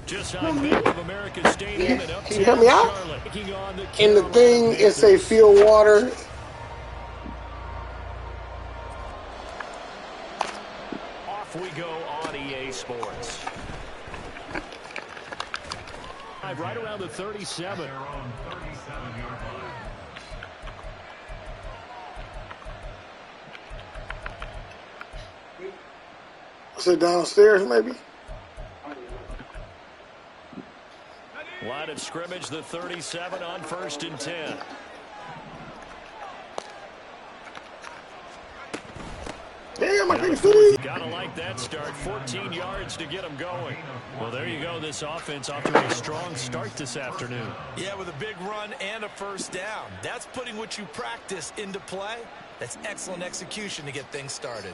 Just on Bank of America Stadium in Can you help me out? Charlotte. In the thing, it say field water. Off we go on EA Sports. Right around the 37. Is it downstairs, maybe? Line of scrimmage, the 37 on 1st and 10. Damn, I can't see. Gotta like that start. 14 yards to get them going. Well, there you go. This offense off to a strong start this afternoon. Yeah, with a big run and a first down. That's putting what you practice into play. That's excellent execution to get things started.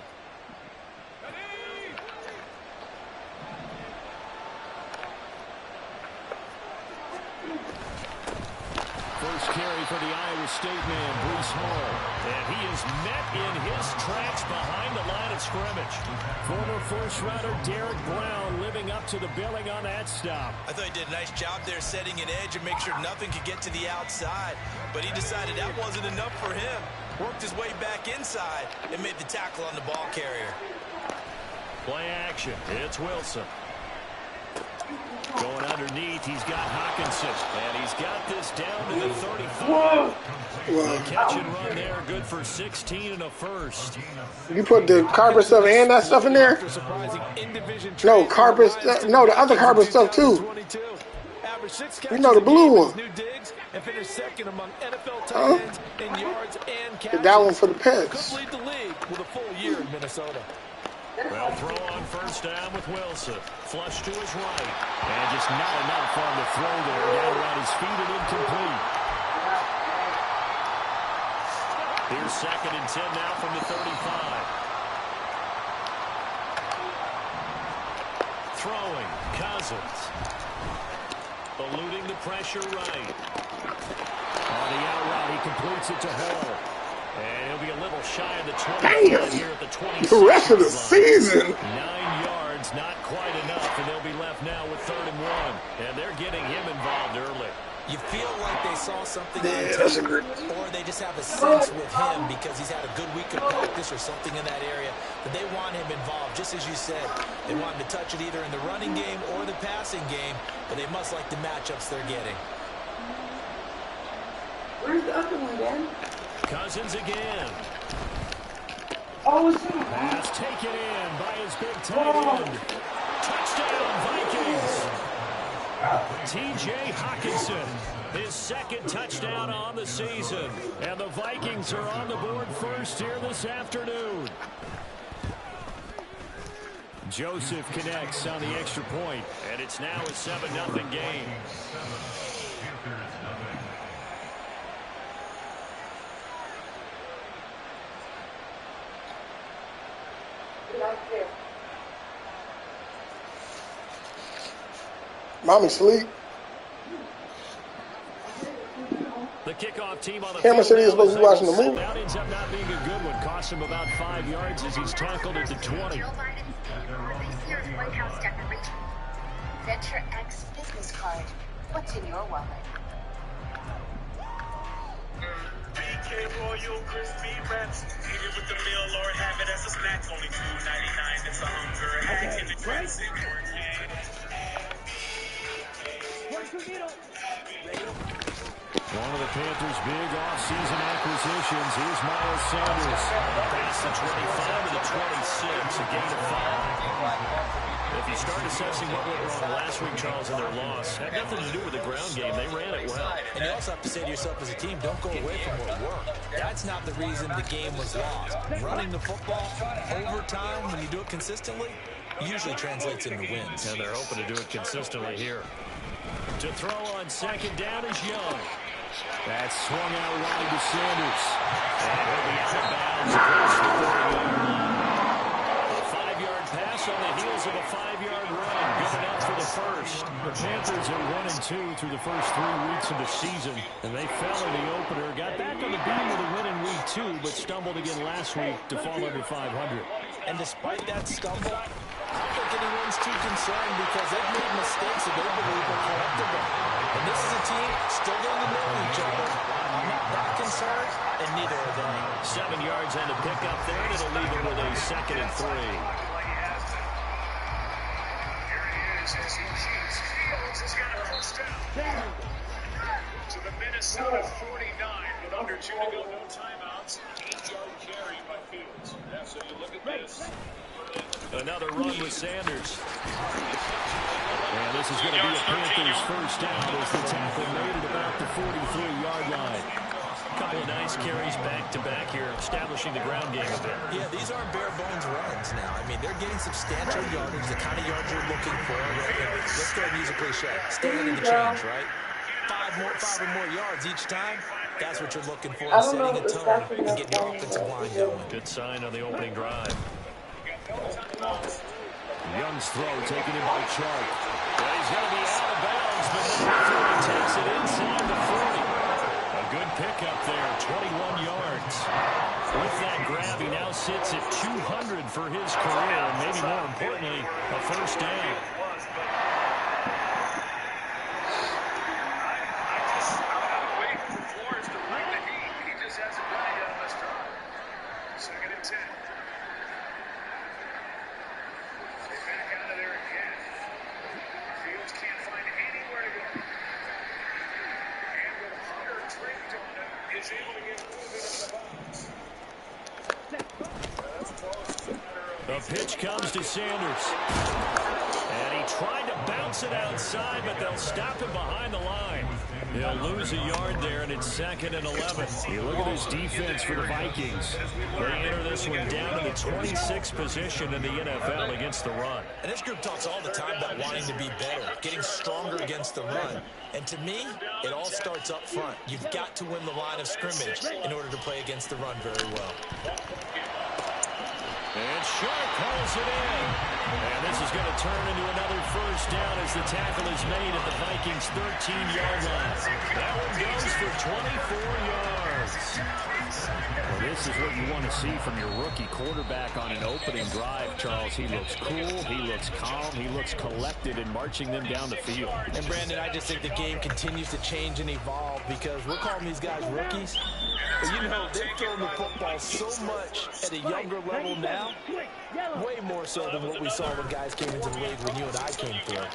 First carry for the Iowa State man, Breece Hall. And he is met in his tracks behind the line of scrimmage. Former first-rounder Derek Brown living up to the billing on that stop. I thought he did a nice job there setting an edge and make sure nothing could get to the outside. But he decided that wasn't enough for him. Worked his way back inside and made the tackle on the ball carrier. Play action. It's Wilson. Going underneath, he's got Hockenson, and he's got this down to the 35. The catch and run there, good for 16 and a first. You put the carpet stuff and that stuff in there? No, carpet stuff. No, the other carpet stuff too. You know, the blue one. That one for the Pets. Well, throw on first down with Wilson. Flush to his right. And just not enough on the throw there. Down around his feet and incomplete. Here's 2nd and 10 now from the 35. Throwing. Cousins. Eluding the pressure right. On the out route, he completes it to Hall. And he'll be a little shy of the 20 here at the 26. The rest of the season. 9 yards, not quite enough, and they'll be left now with 3rd and 1. And they're getting him involved early. You feel like they saw something on that's tape, or they just have a sense with him because he's had a good week of practice or something in that area that they want him involved. Just as you said, they want him to touch it either in the running game or the passing game, but they must like the matchups they're getting. Where's the other one, Dan? Cousins again. Oh, it's pass taken in by his big tight end. Touchdown, Vikings. T.J. Hockenson, his 2nd touchdown on the season. And the Vikings are on the board first here this afternoon. Joseph connects on the extra point, and it's now a 7-0 game. Mommy sleep. The kickoff team on the Cameron said he was supposed to be watching the movie. That ends up not being a good one. Cost him about 5 yards as he's tackled at the 20. Joe Biden's this year's White House decoration. Venture X business card. What's in your wallet? BK Royal Crispy Wraps. Eat it with the meal or have it as a snack. Only $2.99. It's a hunger hack in the dressing. One of the Panthers' big offseason acquisitions. Here's Miles Sanders. Past the 25 to the 26, a gain of 5. If you start assessing what went wrong last week, Charles, in their loss, had nothing to do with the ground game. They ran it well. And you also have to say to yourself as a team, don't go away from what worked. That's not the reason the game was lost. Running the football, overtime, when you do it consistently, usually translates into wins. And they're hoping to do it consistently here. To throw on 2nd down is Young. That's swung out wide to Sanders. And he'll be out of bounds across the 30-yard line. A 5-yard pass on the heels of a 5-yard run. Good enough for the first. The Panthers are 1-2 through the first 3 weeks of the season. And they fell in the opener. Got back on the beam with a win in week 2, but stumbled again last week to fall under 500. And despite that stumble, I don't think anyone's too concerned because they've made mistakes that they 7 yards on the pickup there, and it'll leave him with a 2nd and 3. As he cheats, Fields has got a first down. To the Minnesota 49 with under 2 to go, no timeouts. 8-yard carry by Fields. Yeah, so you look at this. Another run with Sanders. And this is going to be a Panthers first down as the tackle made it about the 43-yard line. A couple of nice carries back-to-back here, establishing the ground game a bit. Yeah, these aren't bare-bones runs now. I mean, they're getting substantial yardage, the kind of yards you're looking for. Let's go ahead and use a cliche. Stand in the change, right? Five or more yards each time. That's what you're looking for, setting a tone and getting your offensive line going. Good sign on the opening drive. Young's throw taken in by Chark. Well, he's going to be out of bounds, but he takes it inside the 40. A good pickup there, 21 yards. With that grab, he now sits at 200 for his career, and maybe more importantly, a first down. The pitch comes to Sanders. And he tried to bounce it outside, but they'll stop him behind the line. He'll lose a yard there, and it's 2nd and 11. You look at this defense for the Vikings. They enter this one down in the 26th position in the NFL against the run. And this group talks all the time about wanting to be better, getting stronger against the run. And to me, it all starts up front. You've got to win the line of scrimmage in order to play against the run very well. And Sharp pulls it in. And this is going to turn into another first down as the tackle is made at the Vikings' 13-yard line. That one goes for 24 yards. Well, this is what you want to see from your rookie quarterback on an opening drive, Charles. He looks cool, he looks calm, he looks collected in marching them down the field. And, Brandon, I just think the game continues to change and evolve because we're calling these guys rookies. But, you know, they're throwing the football so much at a younger level now, way more so than what we saw when guys came into the league when you and I came through.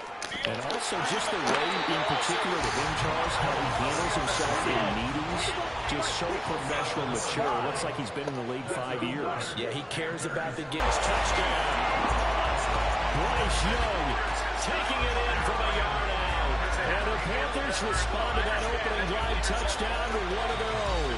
And also just the way, in particular to him, Charles, how he handles himself in meetings, just so professional, mature. Looks like he's been in the league 5 years. Yeah, he cares about the game. Touchdown. Bryce Young taking it in from a yard out. And the Panthers respond to that opening drive touchdown with one of their own.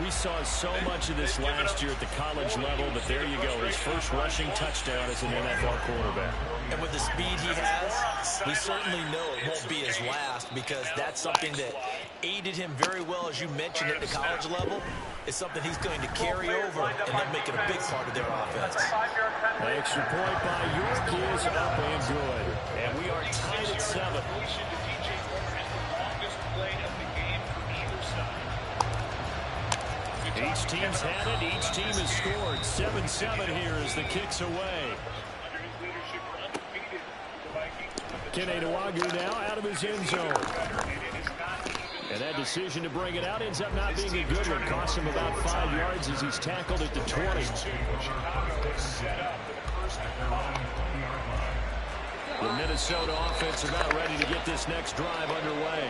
We saw so much of this last year at the college level, but there you go. His first rushing touchdown as an NFL quarterback. And with the speed he has, we certainly know it won't be his last because that's something that aided him very well, as you mentioned, at the college level. It's something he's going to carry over, and they'll make it a big part of their offense. Extra point by York is up and good. And we are tied at 7. Each team's had it. Each team has scored. 7-7 here as the kick's away. Kene Nwangwu now out of his end zone. And that decision to bring it out ends up not being a good one. Costs him about 5 yards as he's tackled at the 20. The Minnesota offense about ready to get this next drive underway.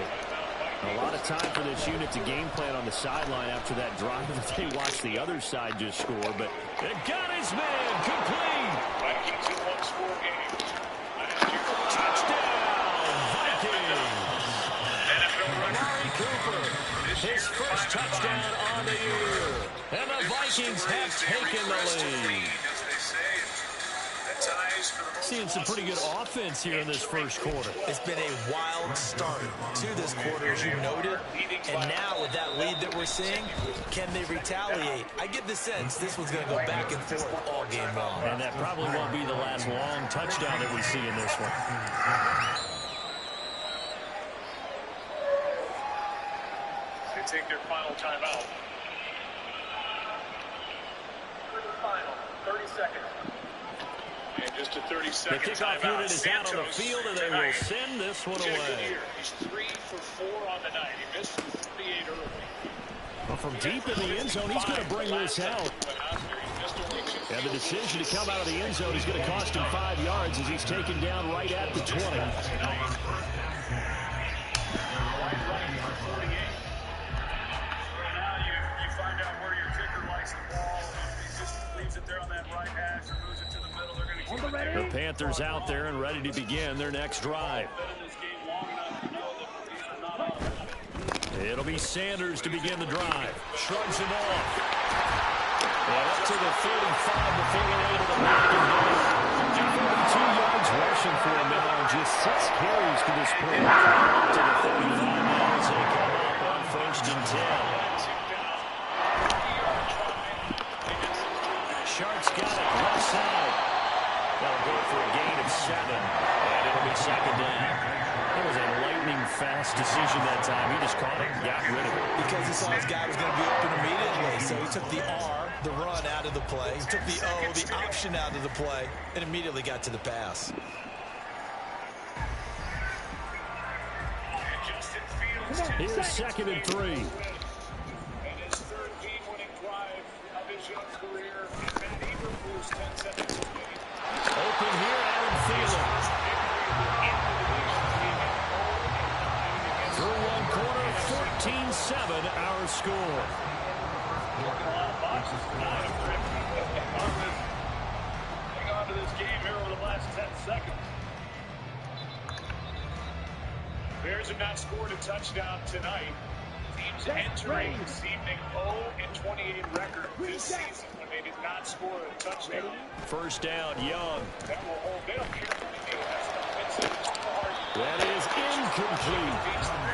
A lot of time for this unit to game plan on the sideline after that drive that they watched the other side just score. But they got his man complete. Touchdown, Vikings. Amari Cooper, his first touchdown on the year. And the Vikings have taken the lead. Seeing some pretty good offense here in this first quarter. It's been a wild start to this quarter, as you noted. And now with that lead that we're seeing, can they retaliate? I get the sense this one's going to go back and forth all game long. And that probably won't be the last long touchdown that we see in this one. They take their final timeout. Final 30 seconds. And just a 30-second the kickoff unit is out on the field, and they will send this one away. He's 3 for 4 on the night. He missed 38 early. Well, from deep in the end zone, he's going to bring this out. And the decision to come out of the end zone is going to cost him 5 yards as he's taken down right at the 20. The Panthers out there and ready to begin their next drive. It'll be Sanders to begin the drive. Shrugs him off. And up to the 35 before they're able to knock him down. 32 yards rushing for him now and just 6 carries to this point. To the 35 now as they come up on 1st and 10. Sharp's got it left side. That'll go for a gain of 7. And it'll be 2nd down. That was a lightning-fast decision that time. He just caught it and got rid of it. Because he saw his guy was going to be open immediately. So he took the R, the run, out of the play. He took the O, the option, out of the play, and immediately got to the pass. Here's 2nd and 3. And his 3rd game-winning drive of his young career. And Eberflus 10 seconds away. Open here, Adam Thielen. Through one quarter, 14-7, our score. Hang on to this game here over the last 10 seconds. Bears have not scored a touchdown tonight. Teams entering this evening 0-28 record this season when they did not score a touchdown. 1st down, Young. That will hold. They don't care what they do. That is incomplete.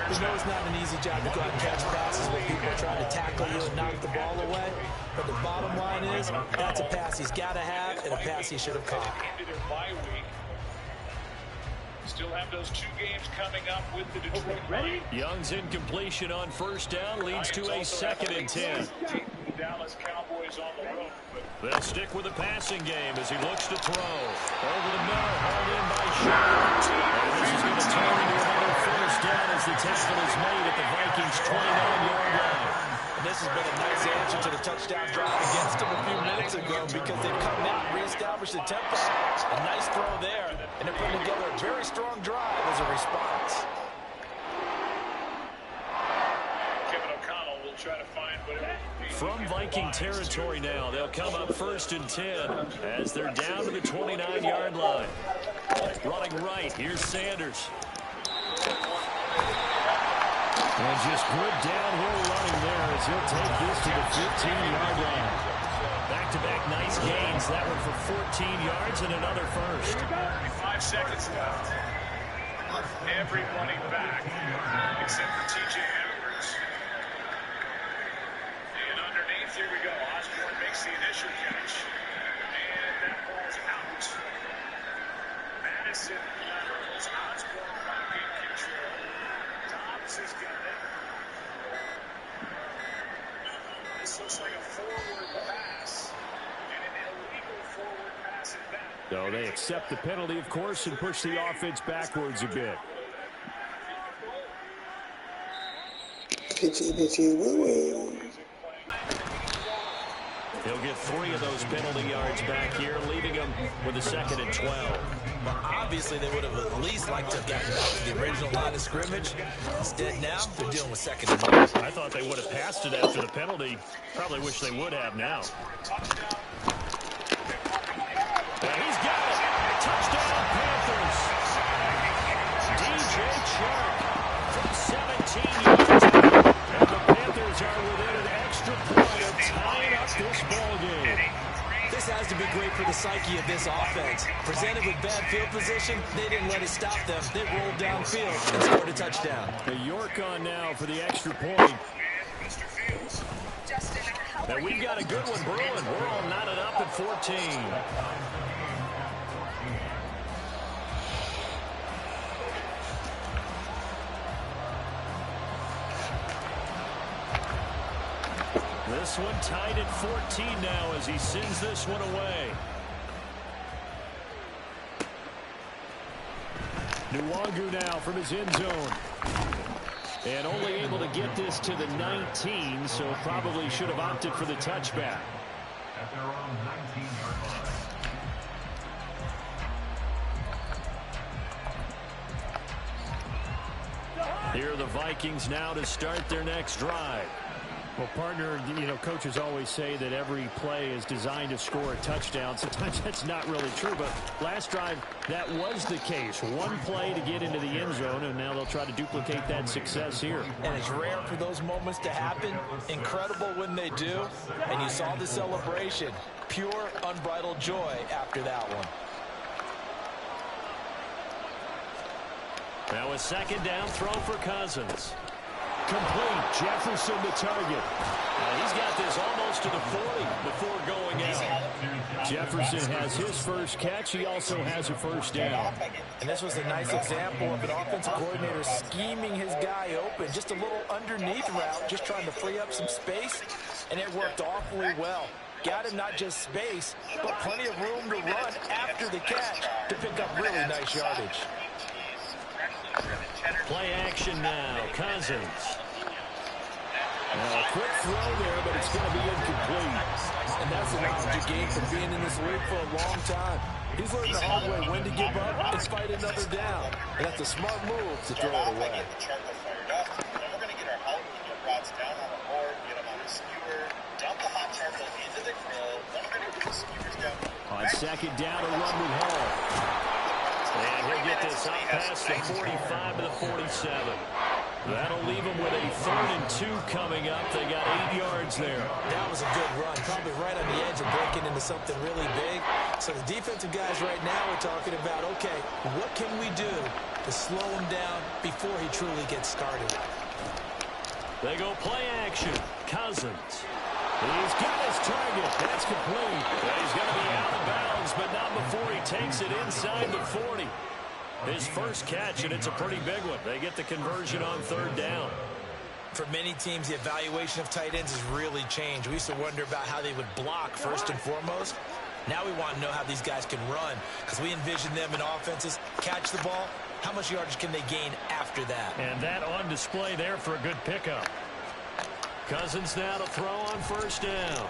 You know it's not an easy job to go out and catch passes when people are trying to tackle you and knock the ball away. But the bottom line is, that's a pass he's got to have and a pass he should have caught. Into their bye week. Still have those 2 games coming up with the Detroit Lions. Young's incompletion on 1st down leads to a 2nd and 10. The Dallas Cowboys on the road. They'll stick with the passing game as he looks to throw. Over the middle, hauled in by Sharp. And this is going to turn into another 1st down as the tackle is made at the Vikings' 29-yard line. And this has been a nice answer to the touchdown drive against them a few minutes ago because they've come out and reestablished the tempo. A nice throw there, and they're putting together a very strong drive as a response. Kevin O'Connell will try to find whatever. From Viking territory now, they'll come up 1st and 10 as they're down to the 29-yard line. Running right, here's Sanders. And just good downhill running there as he'll take this to the 15-yard line. Back-to-back nice gains. That one for 14 yards and another 1st. 5 seconds left. Everybody back except for T.J. Edwards. And underneath, here we go. Osborne makes the initial catch. And that ball's out. Madison levels. Osborne back in control. Dobbs has got it. This looks like a forward pass. And an illegal forward pass at that. So they accept the penalty, of course, and push the offense backwards a bit. Pitchy, woo-woo. He'll get 3 of those penalty yards back here, leaving him with a 2nd and 12. Well, obviously, they would have at least liked to have gotten back to the original line of scrimmage. Instead, now, they're dealing with 2nd and 1. I thought they would have passed it after the penalty. Probably wish they would have now. And he's got it. Touchdown, Panthers. DJ Chark from 17 yards out. And the Panthers are within an extra point of tying up this ball game. This has to be great for the psyche of this offense. Presented with bad field position, they didn't let it stop them. They rolled downfield and scored a touchdown. The York on now for the extra point. And we've got a good one brewing. We're all knotted up at 14. This one tied at 14 now as he sends this one away. Nwangu now from his end zone. And only able to get this to the 19, so probably should have opted for the touchback. At their own 19-yard line. Here are the Vikings now to start their next drive. Well, partner, you know, coaches always say that every play is designed to score a touchdown. Sometimes that's not really true, but last drive, that was the case. One play to get into the end zone, and now they'll try to duplicate that success here. And it's rare for those moments to happen. Incredible when they do. And you saw the celebration. Pure, unbridled joy after that one. Now a second down throw for Cousins. Complete. Jefferson the target. He's got this almost to the 40 before going out. Jefferson has his first catch. He also has a first down. And this was a nice example of an offensive coordinator scheming his guy open. Just a little underneath route, just trying to free up some space. And it worked awfully well. Got him not just space, but plenty of room to run after the catch to pick up really nice yardage. Play action now. Cousins. A quick throw there, but it's going to be incomplete. And that's an knowledge you gain from being in this league for a long time. He's learned the hard way when to give up and fight another down. And that's a smart move to throw it away. On second down, a run with Hall. And he'll get this up past the 45 to the 47. That'll leave him with a 3rd and 2 coming up. They got 8 yards there. That was a good run, probably right on the edge of breaking into something really big. So the defensive guys right now are talking about, okay, what can we do to slow him down before he truly gets started? They go play action. Cousins. He's got his target. That's complete. He's going to be out of bounds, but not before he takes it inside the 40. His first catch, and it's a pretty big one. They get the conversion on 3rd down. For many teams, the evaluation of tight ends has really changed. We used to wonder about how they would block first and foremost. Now we want to know how these guys can run, because we envision them in offenses catch the ball. How much yardage can they gain after that? And that on display there for a good pickup. Cousins now to throw on 1st down.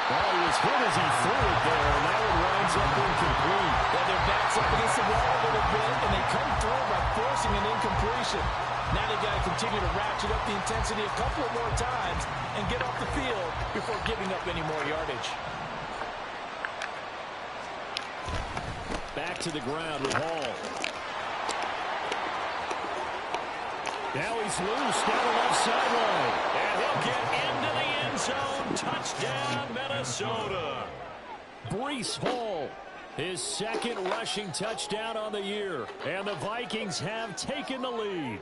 Well, he was hit as he threw it there, and that one winds up incomplete. Yeah, their backs up against the wall a little bit, and they come through by forcing an incompletion. Now they got to continue to ratchet up the intensity a couple of more times and get off the field before giving up any more yardage. Back to the ground with Hall. Now he's loose down the left sideline. And he'll get into the end zone. Touchdown, Minnesota. Breece Hall, his 2nd rushing touchdown on the year. And the Vikings have taken the lead.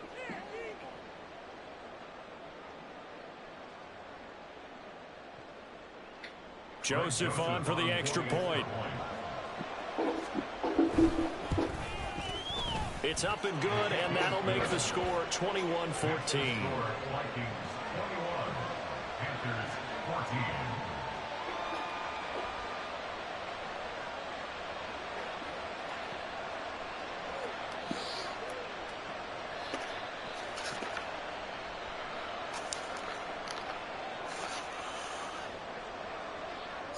Joseph on for the extra point. It's up and good, and that'll make the score 21-14.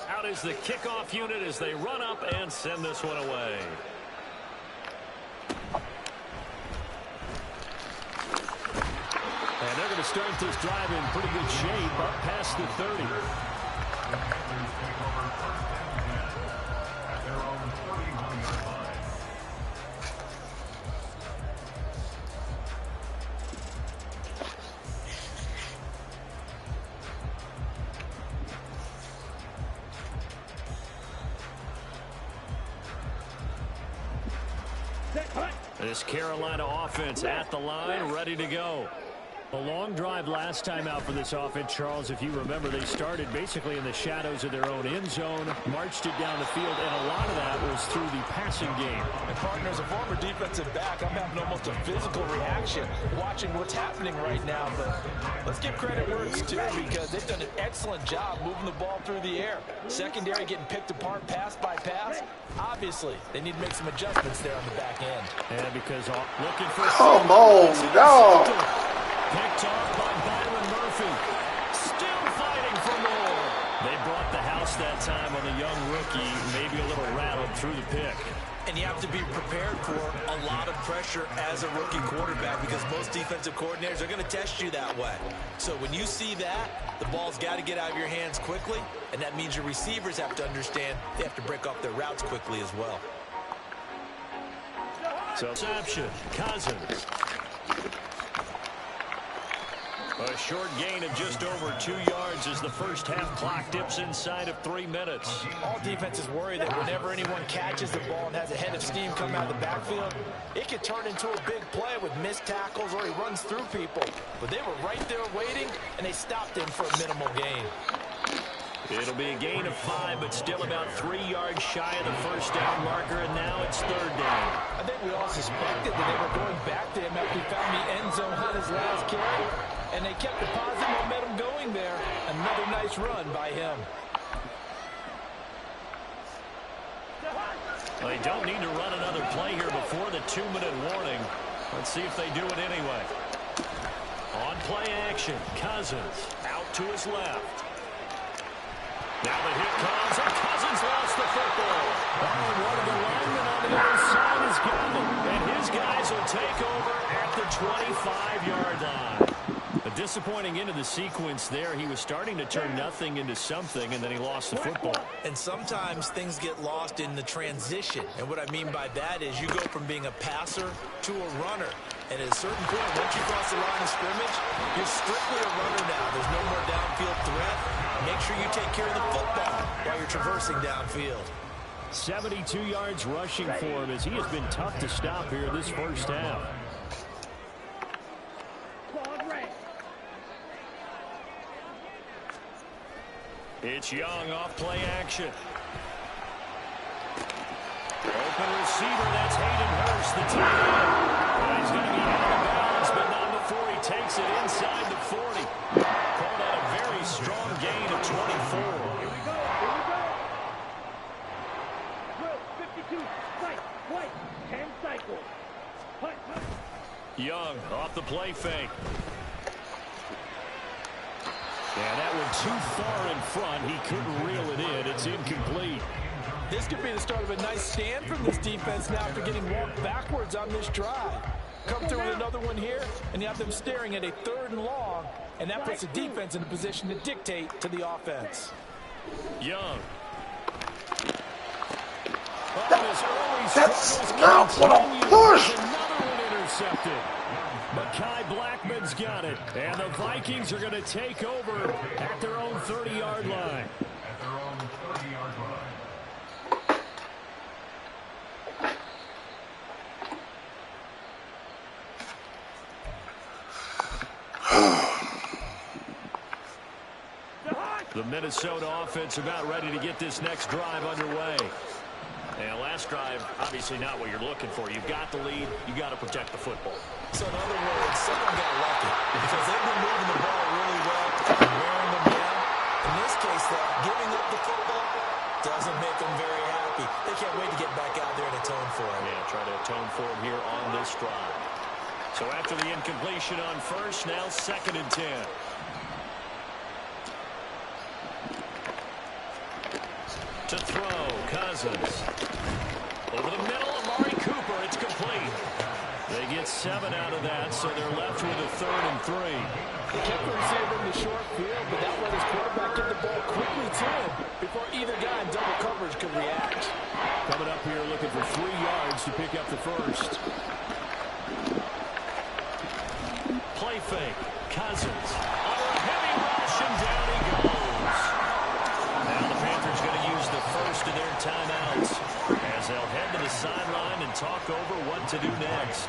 Out is the kickoff unit as they run up and send this one away. And they're going to start this drive in pretty good shape up past the 30. This Carolina offense at the line, ready to go. A long drive last time out for this offense, Charles. If you remember, they started basically in the shadows of their own end zone, marched it down the field, and a lot of that was through the passing game. And partner, as a former defensive back, I'm having almost a physical reaction watching what's happening right now. But let's give credit where it's due, because they've done an excellent job moving the ball through the air. Secondary getting picked apart pass by pass. Obviously, they need to make some adjustments there on the back end. Yeah, because looking for... Come on, dog. Picked off by Byron Murphy. Still fighting for more. They brought the house that time on the young rookie, maybe a little rattled through the pick. And you have to be prepared for a lot of pressure as a rookie quarterback, because most defensive coordinators are going to test you that way. So when you see that, the ball's got to get out of your hands quickly, and that means your receivers have to understand they have to break off their routes quickly as well. So, interception, Cousins. A short gain of just over 2 yards as the first half clock dips inside of 3 minutes. All defenses worry that whenever anyone catches the ball and has a head of steam come out of the backfield, it could turn into a big play with missed tackles or he runs through people. But they were right there waiting, and they stopped him for a minimal gain. It'll be a gain of 5, but still about 3 yards shy of the first down marker, and now it's third down. I think we all suspected that they were going back to him after he found the end zone on his last carry, and they kept the positive momentum going there. Another nice run by him. Well, they don't need to run another play here before the 2-minute warning. Let's see if they do it anyway. On play action, Cousins out to his left. Now the hit comes, and Cousins lost the football. Oh, one of the linemen on the other side has got it, and his guys will take over at the 25-yard line. A disappointing end of the sequence there. He was starting to turn nothing into something, and then he lost the football. And sometimes things get lost in the transition. And what I mean by that is you go from being a passer to a runner. And at a certain point, once you cross the line of scrimmage, you're strictly a runner now. There's no more downfield threat. Make sure you take care of the football while you're traversing downfield. 72 yards rushing for him as he has been tough to stop here this first half. It's Young off play action. Open receiver, that's Hayden Hurst, the tight end. He's going to be out of bounds, but not before he takes it inside the 40. Called out a very strong gain of 24. Here we go. Drill, 52, strike, white, 10 cycles. Punt. Young off the play fake. Yeah, that one too far in front. He couldn't reel it in. It's incomplete. This could be the start of a nice stand from this defense now after getting walked backwards on this drive. Come through with another one here, and you have them staring at a 3rd and long, and that puts the defense in a position to dictate to the offense. Young. That's not what I'm push. Another one intercepted. Mekhi Blackman's got it, and the Vikings are going to take over at their own 30-yard line. The Minnesota offense about ready to get this next drive underway. And last drive, obviously not what you're looking for. You've got the lead. You got to protect the football. So in other words, someone got lucky because they've been moving the ball really well and wearing them down. In this case, though, giving up the football doesn't make them very happy. They can't wait to get back out there and atone for it. Yeah, try to atone for it here on this drive. So after the incompletion on first, now 2nd and 10. To throw, Cousins. Over the middle, Amari Cooper. It's complete. They get 7 out of that, so they're left with a 3rd and 3. They kept the receiver in the short field, but that let his quarterback get the ball quickly to him before either guy in double coverage could react. Coming up here looking for 3 yards to pick up the first. Play fake. Cousins. On a heavy rush, and down he goes. Now the Panthers going to use the first of their timeouts as as they'll head to the sideline and talk over what to do next.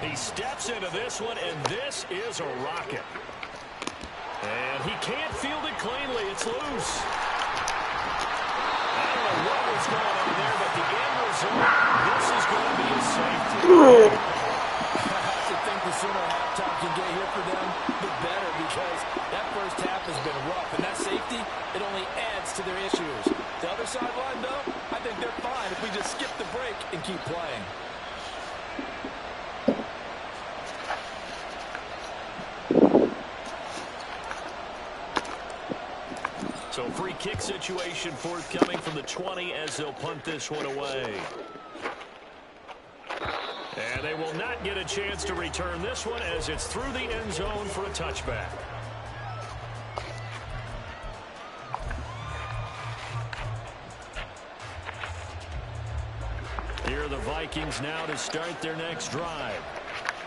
He steps into this one, and this is a rocket. And he can't field it cleanly. It's loose. I don't know what was going on there, but the end result, this is going to be a safety. I have to think the sooner halftime can get here for them, the better, because that first half has been rough. And that safety, it only adds to their issues. The other sideline, though, I think they're fine if we just skip the break and keep playing. So free kick situation forthcoming from the 20 as they'll punt this one away. And they will not get a chance to return this one as it's through the end zone for a touchback. Here are the Vikings now to start their next drive.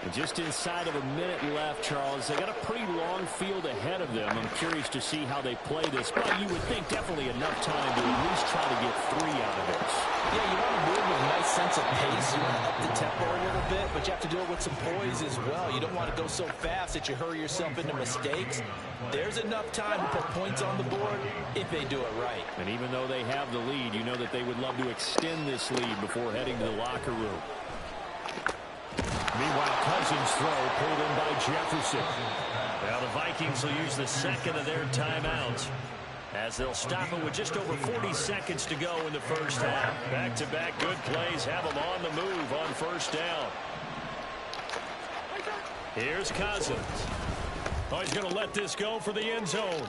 And just inside of a minute left, Charles. They got a pretty long field ahead of them. I'm curious to see how they play this, but you would think definitely enough time to at least try to get 3 out of this. Yeah, you want to move with a nice sense of pace. You want to up the tempo a little bit, but you have to do it with some poise as well. You don't want to go so fast that you hurry yourself into mistakes. There's enough time to put points on the board if they do it right. And even though they have the lead, you know that they would love to extend this lead before heading to the locker room. Meanwhile, Cousins' throw pulled in by Jefferson. Now the Vikings will use the second of their timeouts as they'll stop it with just over 40 seconds to go in the first half. Back-to-back good plays have them on the move on first down. Here's Cousins. Oh, he's going to let this go for the end zone.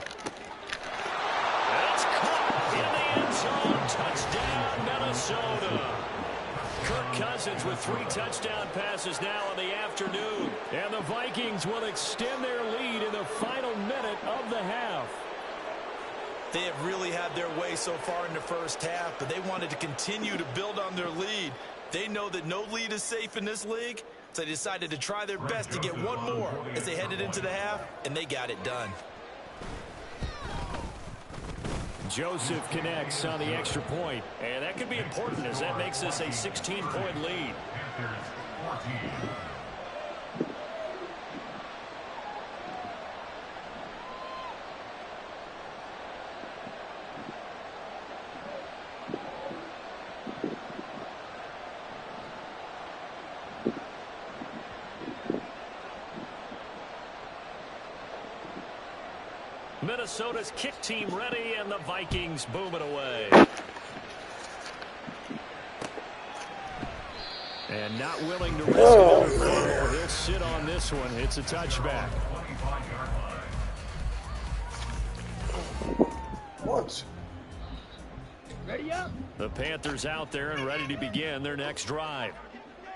That's caught in the end zone. Touchdown, Minnesota. Kirk Cousins with 3 touchdown passes now in the afternoon. And the Vikings will extend their lead in the final minute of the half. They have really had their way so far in the first half, but they wanted to continue to build on their lead. They know that no lead is safe in this league, so they decided to try their best to get one more as they headed into the half, and they got it done. Joseph connects on the extra point, and that could be important as that makes this a 16-point lead. Minnesota's kick team ready, and the Vikings boom it away. And not willing to risk another fumble. He'll sit on this one. It's a touchback. Once. Ready up. The Panthers out there and ready to begin their next drive.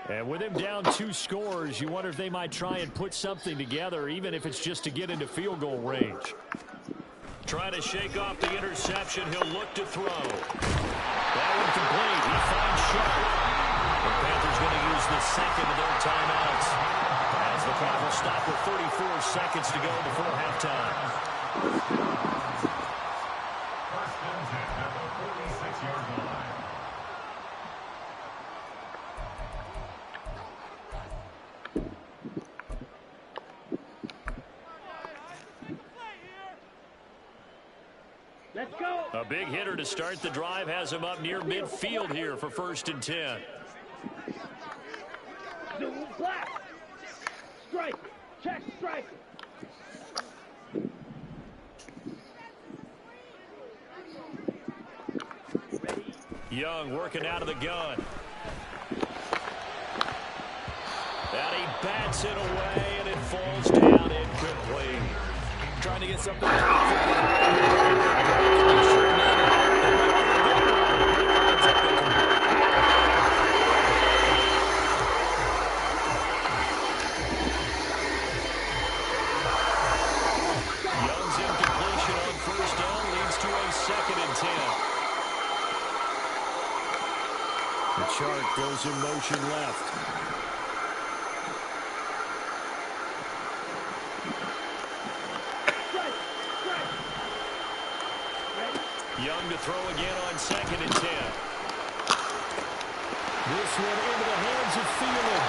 And with him down 2 scores, you wonder if they might try and put something together, even if it's just to get into field goal range. Trying to shake off the interception. He'll look to throw. That one complete. He finds Sharp. The Panthers going to use the second of their timeouts as the clock will stop with 34 seconds to go before halftime. Let's go. A big hitter to start the drive has him up near midfield here for 1st and 10. Zoom flat. Strike. Check strike. Ready. Young working out of the gun. And he bats it away, and it falls down incomplete. Trying to get something. Young's incompletion on 1st down leads to a 2nd and 10. The chart goes in motion left. Young to to throw again on 2nd and 10. This one into the hands of Thielen.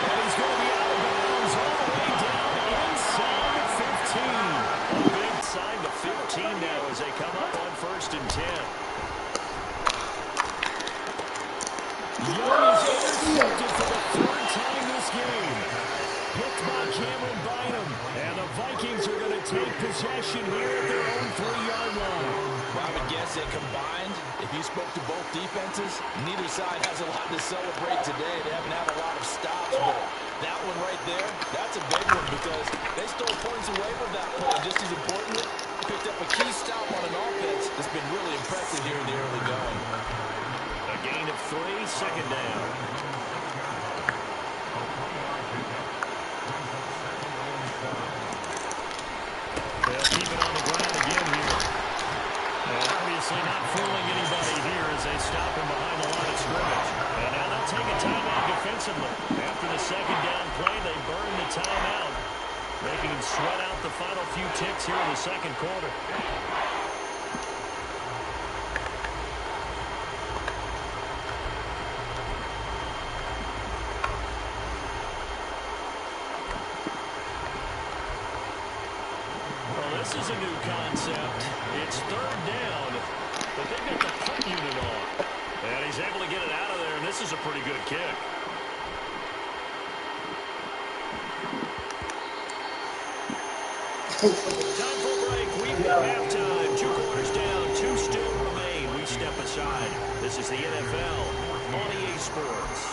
And he's going to be out of bounds all the way down inside the 15. A big sign to 15 now as they come up on 1st and 10. Young is intercepted for the 3rd time this game. Picked by Cameron Bynum. And the Vikings are going to take possession here at their own 3-yard line. Well, I would guess that combined, if you spoke to both defenses, neither side has a lot to celebrate today. They haven't had a lot of stops, but that one right there, that's a big one because they stole points away from that play. Just as importantly, picked up a key stop on an offense that's been really impressive here in the early going. A gain of 3, 2nd down. They'll keep it on the ground again here. And obviously not fooling anybody here as they stop him behind the line of scrimmage. And now they'll take a timeout defensively. After the 2nd down play, they burn the timeout, making him sweat out the final few ticks here in the 2nd quarter. This is a new concept. It's 3rd down, but they've got the punt unit on. And he's able to get it out of there, and this is a pretty good kick. Time for a break. We've got halftime. 2 quarters down, 2 still remain. We step aside. This is the NFL on EA Sports.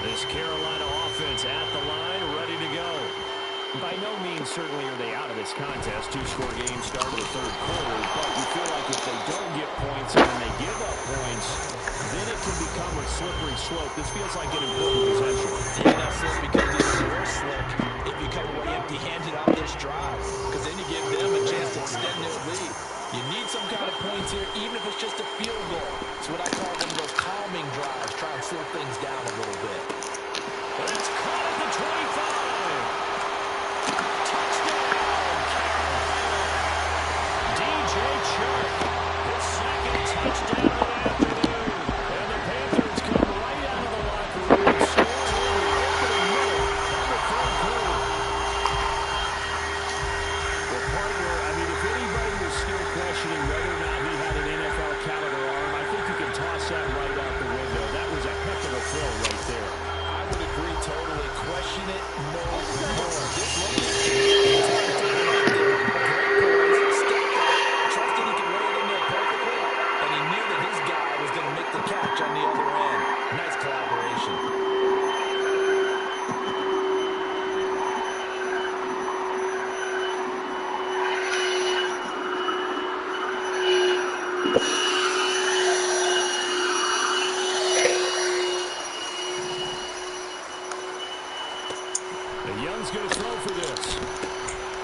This Carolina offense at the line, ready to go. By no means certainly are they out of this contest. 2-score game start of the 3rd quarter, but you feel like if they don't get points and then they give up points, then it can become a slippery slope. This feels like an important possession. Yeah, that's it, because it's more slick if you come away empty-handed on this drive, because then you give them a chance to extend their lead. You need some kind of points here, even if it's just a field goal. It's what I call one of those calming drives, try and slow things down a little bit. It's caught at the 25. Touchdown, Carolina. DJ Chark, his 2nd touchdown of the afternoon. And the Panthers come right out of the locker room, scoring in the opening minute of the 3rd quarter. Well, partner, I mean, if anybody was still questioning whether or not he had an NFL caliber arm, I think you can toss that right out the window. That was a heck of a throw right there. I would agree totally. Question it no more. This one stepped up, trusted he could lay it in there perfectly, and he knew that his guy was going to make the catch on the other end. Nice collaboration. Young's going to throw for this.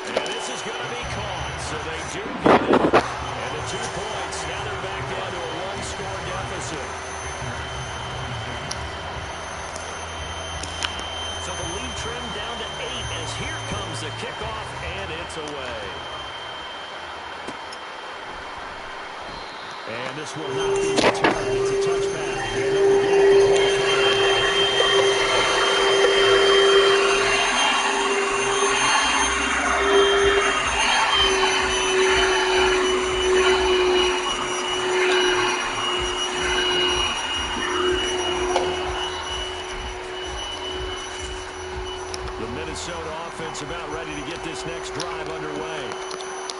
And this is going to be caught. So they do get it. And the 2 points. Now they're back down to a 1-score deficit. So the lead trimmed down to 8 as here comes the kickoff, and it's away. And this will not be returned. It's a touchback. And they'll begin at the 25. Minnesota offense about ready to get this next drive underway.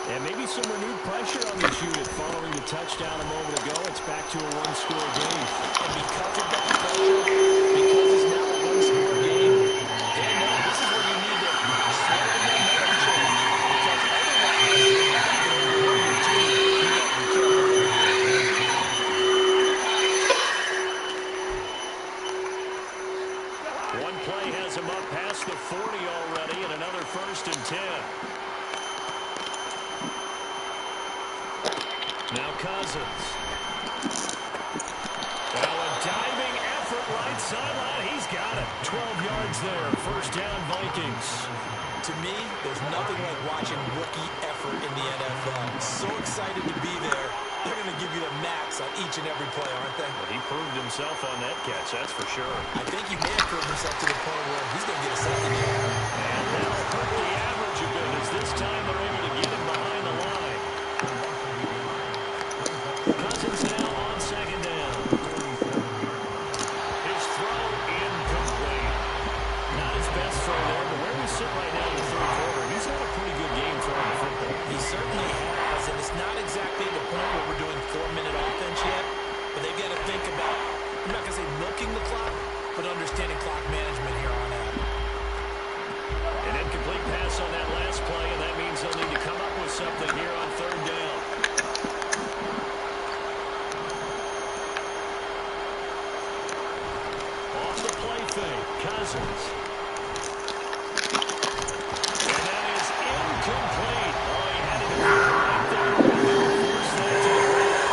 And maybe some renewed pressure on this unit following the touchdown a moment ago. It's back to a one-score game. And because of that pressure, because it's now a one-score game, they know this is where you need to slow the momentum change. Because otherwise, that can overwhelm your team. You got to be careful there. One play has him up past the 40 already, and another 1st and 10. Now Cousins. Now a diving effort right sideline. He's got it. 12 yards there. 1st down, Vikings. To me, there's nothing like watching rookie effort in the NFL. So excited to be there. They're going to give you the max on each and every play, aren't they? Well, he proved himself on that catch, that's for sure. I think he may have proved himself to the point where he's going to get a second here. And that'll hurt the average a bit as this time they're able to get him behind the line. Cousins now on 2nd down. His throw incomplete. Not his best throw there, but where we sit right now in the 3rd quarter, he's had a pretty good game throwing the football. He certainly has, and it's not exactly the point where we're doing 4-minute offense yet, but they've got to think about, I'm not going to say milking the clock, but understanding clock management here on out. An incomplete pass on that last play, and that means they'll need to come up with something here on 3rd down. Off the play fake, Cousins. And that is incomplete. Oh, he had it right there. Force that to the ground.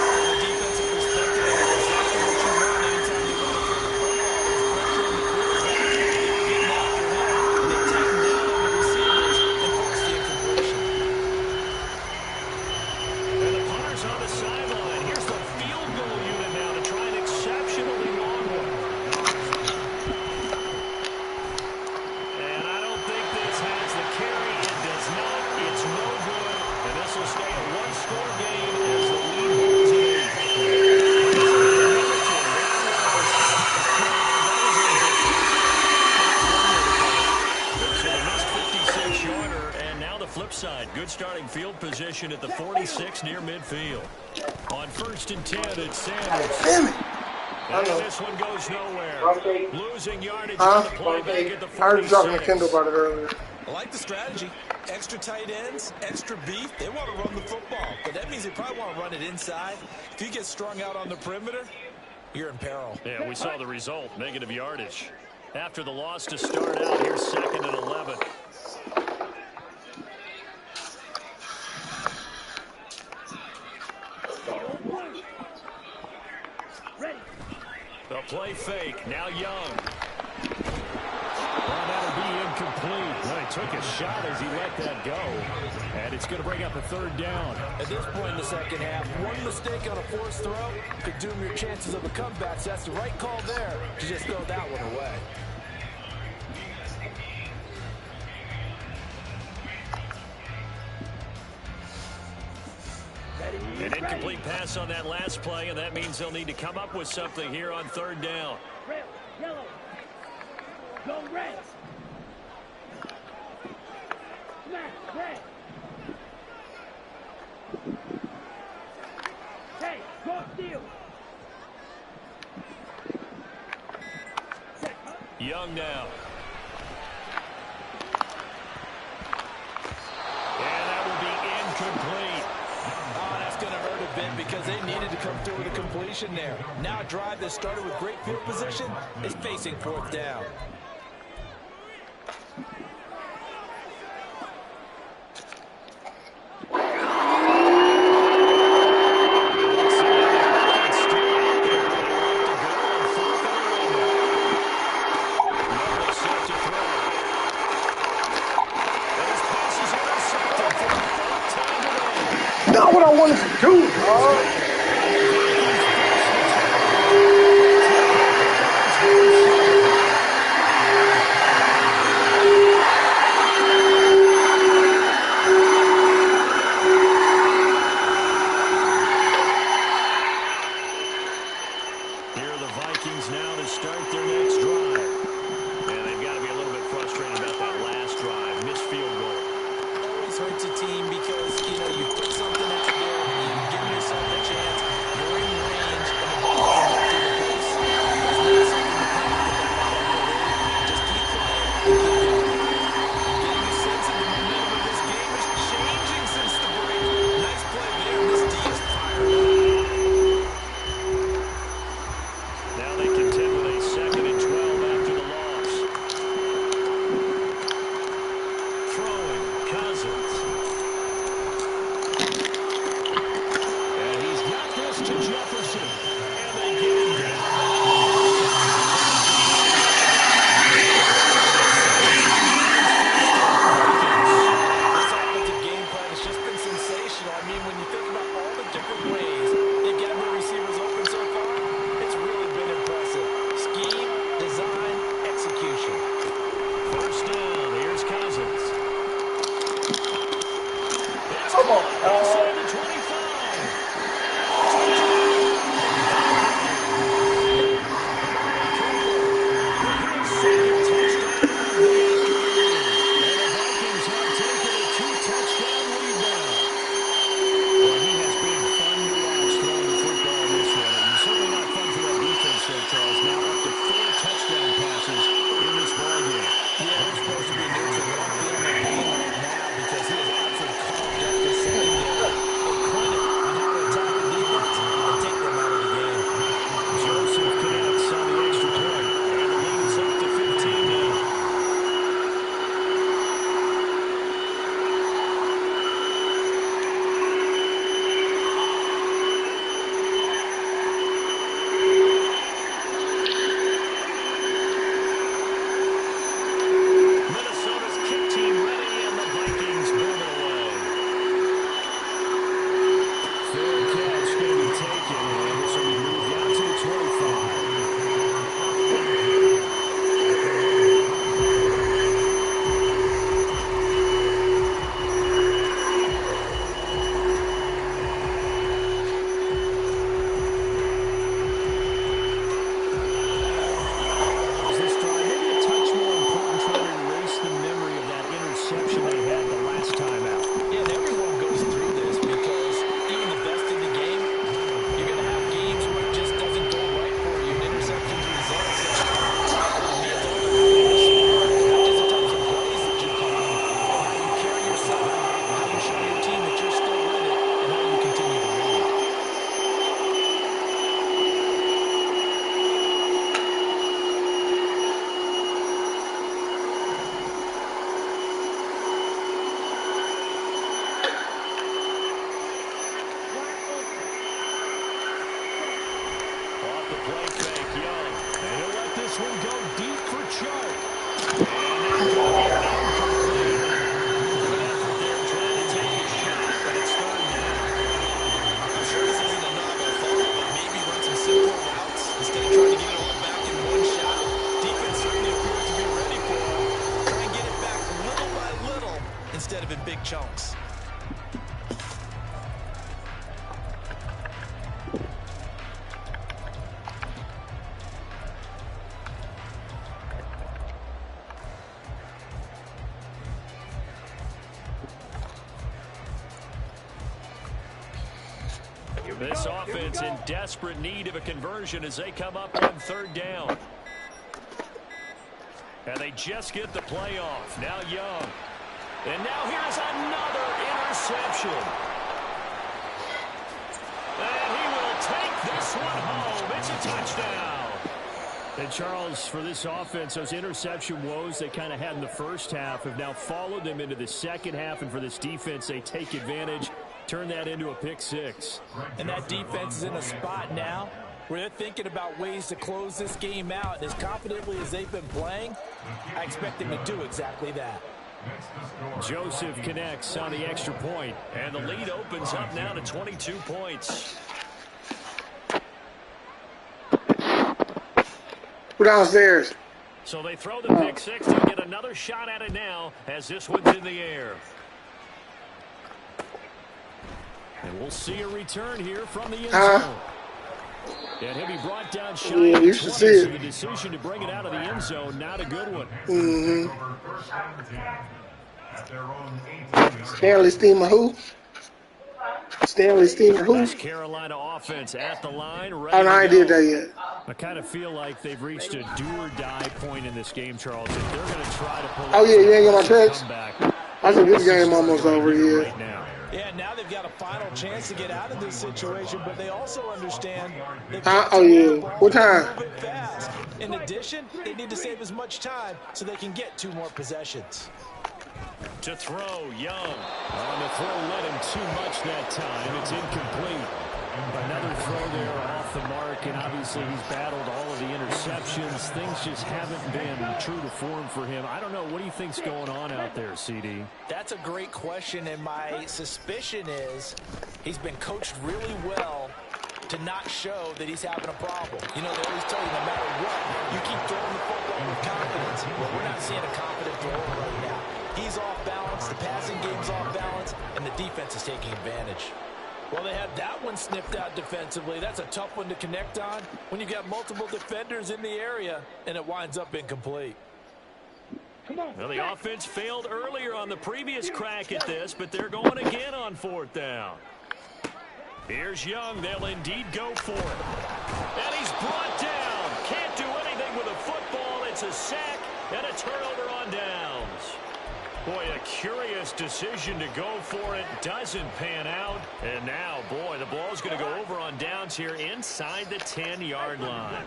From a defensive perspective, that's exactly what you want anytime you run a throw the football. There's pressure on the quarterback. They're getting after him. They tighten down on the receivers and force the incompletion. And the punter's on the sideline. Here's the field goal unit now to try an exceptionally long one. And I don't think this has the carry. It does not. It's no good. And this will stay a one-score game as the lead holds it 8. So they missed 56-yarder, and now the flip side. Good starting field position at the 46 near midfield. On 1st and 10, it's Sanders. Damn it. And this one goes nowhere. Losing yardage on the play back at the I already dropped my 46. Kindle about it earlier. I like the strategy. Extra tight ends, extra beef. They want to run the football, but that means they probably want to run it inside. If you get strung out on the perimeter, you're in peril. Yeah, we saw the result, negative yardage. After the loss to start out, here's 2nd and 11. The play fake, now Young. Well, that'll be incomplete. Well, he took a shot as he let that go. And it's going to bring up a 3rd down. At this point in the second half, one mistake on a forced throw could doom your chances of a comeback. So that's the right call there to just throw that one away. An incomplete pass on that last play, and that means they'll need to come up with something here on 3rd down. Red, yellow. Go red. Smash, red. Hey, go steal. Young now. And that will be incomplete. Oh, that's going to hurt a bit because they needed to come through with a completion there. Now a drive that started with great field position is facing 4th down. Not what I wanted to do, dog. Here are the Vikings now to start their next drive. And they've got to be a little bit frustrated about that last drive. Missed field choke. And that ball incomplete. Good effort there trying to take a shot, but it's third down. I'm sure this isn't a novel thought, but maybe run some simple routes instead of trying to get it all back in one shot. Defense certainly appears to be ready for it. Try and get it back little by little instead of in big chunks. This offense in desperate need of a conversion as they come up on third down. And they just get the playoff. Now Young. And now here's another interception. And he will take this one home. It's a touchdown. And Charles, for this offense, those interception woes they kind of had in the first half have now followed them into the second half. And for this defense, they take advantage. Turn that into a pick six. And that defense is in a spot now where they're thinking about ways to close this game out. And as confidently as they've been playing, I expect them to do exactly that. Joseph connects on the extra point, and the lead opens up now to 22 points. We're downstairs. So they throw the pick six to get another shot at it now as this one's in the air. And we'll see a return here from the end zone. And he'll be brought down shy of 20, so the decision to bring it out of the end zone, not a good one. Stanley Steamer who? Stanley Steamer who? West Carolina offense at the line. Oh, no, I ain't did that yet. I kind of feel like they've reached a do-or-die point in this game, Charles. If they're going to try to pull oh, yeah, you ain't got my text? comeback, I think this game almost over here. Right now. Yeah, now they've got a final chance to get out of this situation, but they also understand they've oh, yeah. What time? a little bit fast. In addition, they need to save as much time so they can get 2 more possessions. To throw, Young. On the throw, let him too much that time. It's incomplete. Another throw there off the mark, and obviously he's battled all of the interceptions. Things just haven't been true to form for him. I don't know. What do you think's going on out there, CD? That's a great question, and my suspicion is he's been coached really well to not show that he's having a problem. You know, they always tell you no matter what, you keep throwing the football with confidence. Well, we're not seeing a confident thrower right now. He's off balance, the passing game's off balance, and the defense is taking advantage. Well, they had that one snipped out defensively. That's a tough one to connect on when you've got multiple defenders in the area, and it winds up incomplete. Well, the offense failed earlier on the previous crack at this, but they're going again on fourth down. Here's Young. They'll indeed go for it. And he's brought down. Can't do anything with a football. It's a sack and a turnover on downs. Boy, a curious decision to go for it. Doesn't pan out. And now, boy, the ball's going to go over on downs here inside the 10-yard line.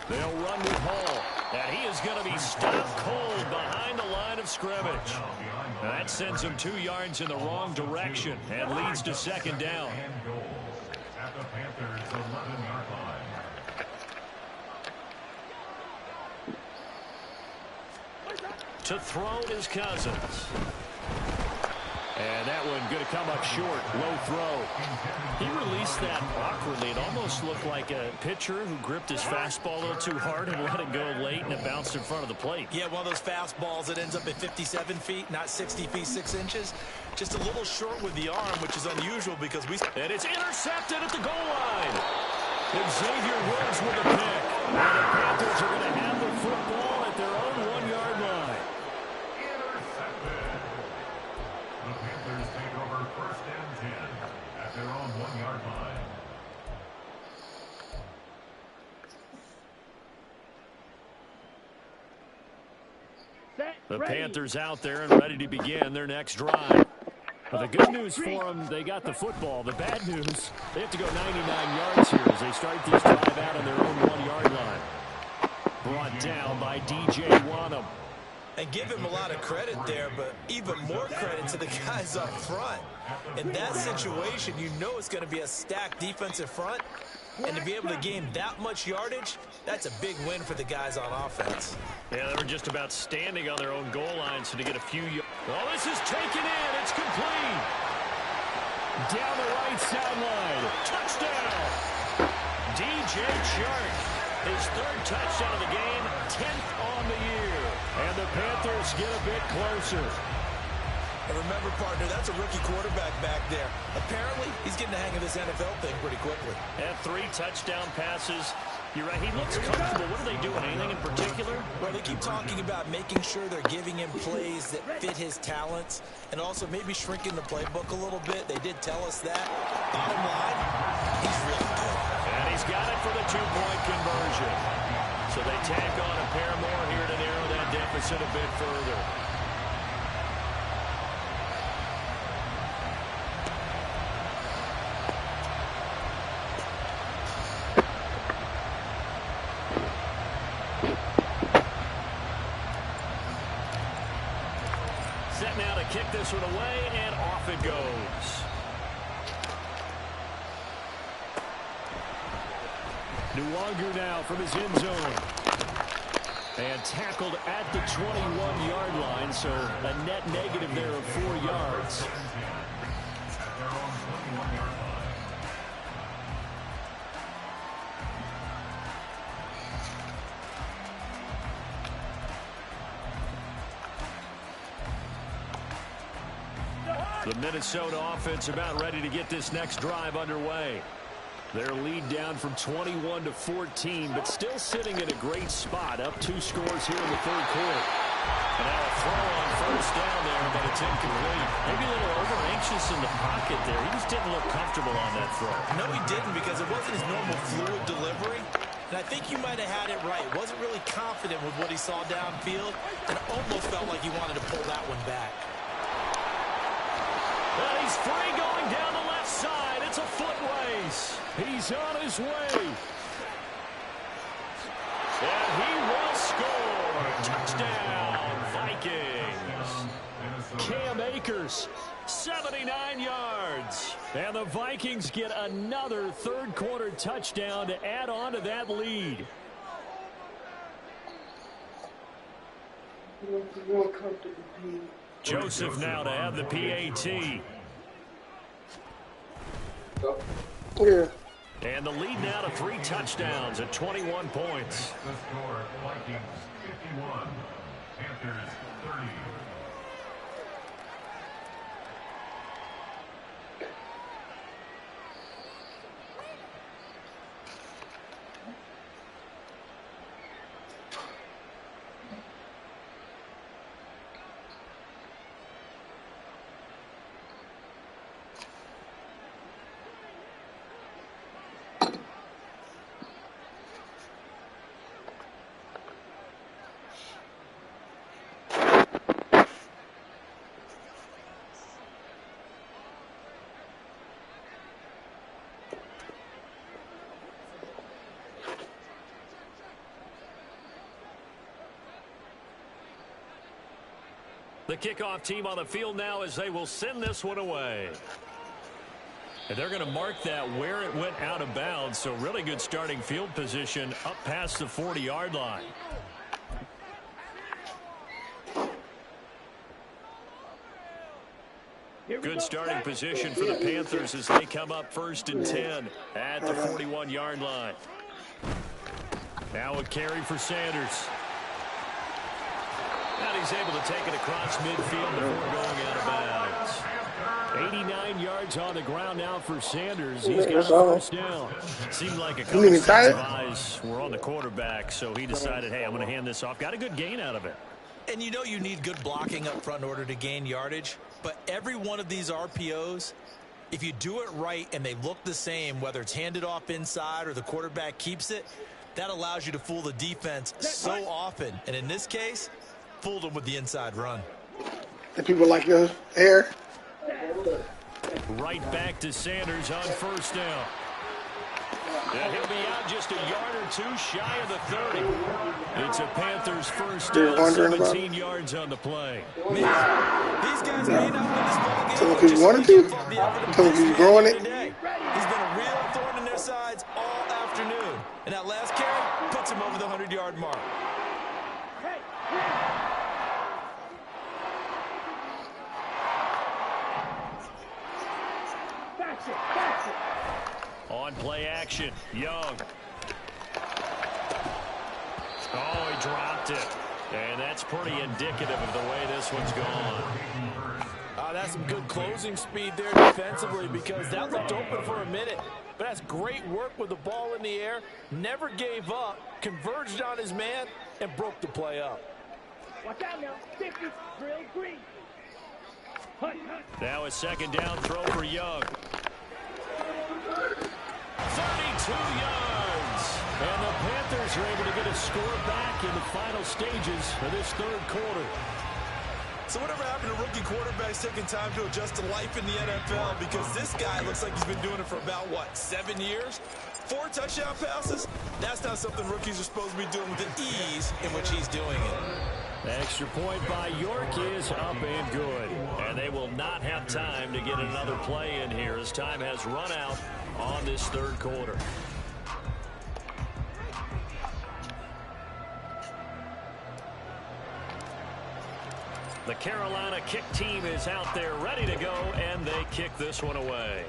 They'll run with Hall. And he is going to be stopped cold behind the line of scrimmage. Now that sends him 2 yards in the wrong direction and leads to second down. At the Panthers' 11-yard line. To throw is Cousins. And that one going to come up short. Low throw. He released that awkwardly. It almost looked like a pitcher who gripped his fastball a little too hard and let it go late, and it bounced in front of the plate. Yeah, one of those fastballs that ends up at 57 feet, not 60 feet, 6 inches. Just a little short with the arm, which is unusual because we... And it's intercepted at the goal line. And Xavier Woods with a pick. And the Panthers are going to have the football at their own 1-yard line. The Panthers take over first and 10 at their own 1-yard line. The Panthers out there and ready to begin their next drive. Well, the good news for them, they got the football. The bad news, they have to go 99 yards here as they start this drive out on their own 1-yard line. Brought down by DJ Wanham. And give him a lot of credit there, but even more credit to the guys up front. In that situation, you know it's going to be a stacked defensive front. And to be able to gain that much yardage, that's a big win for the guys on offense. Yeah, they were just about standing on their own goal line, so to get a few yards. Oh, this is taken in. It's complete. Down the right sideline. Touchdown. DJ Chark. His third touchdown of the game, 10th on the year. And the Panthers get a bit closer. And remember, partner, that's a rookie quarterback back there. Apparently, he's getting the hang of this NFL thing pretty quickly. Had 3 touchdown passes. You're right, he looks comfortable. What are they doing? Anything in particular? Well, they keep talking about making sure they're giving him plays that fit his talents and also maybe shrinking the playbook a little bit. They did tell us that. Bottom line, he's really good. And he's got it for the 2-point conversion. So they tack on a pair more here to narrow that deficit a bit further. Set now to kick this one away, and off it goes. Nwangu now from his end zone. And tackled at the 21-yard line, so a net negative there of 4 yards. The Minnesota offense about ready to get this next drive underway. Their lead down from 21 to 14, but still sitting in a great spot, up 2 scores here in the third quarter. And now a throw on first down there, but it's incomplete. Maybe a little over-anxious in the pocket there. He just didn't look comfortable on that throw. No, he didn't, because it wasn't his normal fluid delivery. And I think you might have had it right. Wasn't really confident with what he saw downfield, and almost felt like he wanted to pull that one back. And he's free going down the left side. It's a foot race. He's on his way. And he will score. Touchdown, Vikings. Cam Akers, 79 yards. And the Vikings get another third quarter touchdown to add on to that lead. Joseph now to have the PAT. Yeah. And the lead now to 3 touchdowns at 21 points. The score, Vikings 51, Panthers 30. The kickoff team on the field now as they will send this one away. And they're going to mark that where it went out of bounds, so really good starting field position up past the 40-yard line. Good starting position for the Panthers as they come up 1st and 10 at the 41-yard line. Now a carry for Sanders. And he's able to take it across midfield before going out of bounds. 89 yards on the ground now for Sanders. He's got a first down. Seemed like a couple of eyes were on the quarterback, so he decided, hey, I'm going to hand this off. Got a good gain out of it. And you know you need good blocking up front in order to gain yardage. But every one of these RPOs, if you do it right and they look the same, whether it's handed off inside or the quarterback keeps it, that allows you to fool the defense so often. And in this case, fooled them with the inside run. And people like your hair. Right back to Sanders on first down. And he'll be out just a yard or 2 shy of the 30. It's a Panthers first down, 17 yards on the play. These guys may not win this ball game. Tell them if you wanted to. Tell them if you're growing it. He's been a real thorn in their sides all this carry puts him over the 100-yard mark. Hey, that's it, that's it. On play action, Young. Oh, he dropped it. And that's pretty indicative of the way this one's gone. That's some good closing speed there defensively because that looked open for a minute. But that's great work with the ball in the air. Never gave up, converged on his man, and broke the play up. Watch out now. 50, drill green. Hunt, hunt. Now a second down throw for Young. 32 yards. And the Panthers are able to get a score back in the final stages of this third quarter. So whatever happened to rookie quarterbacks taking time to adjust to life in the NFL? Because this guy looks like he's been doing it for about, 7 years? 4 touchdown passes? That's not something rookies are supposed to be doing with the ease in which he's doing it. The extra point by York is up and good. And they will not have time to get another play in here as time has run out on this third quarter. The Carolina kick team is out there ready to go, and they kick this one away.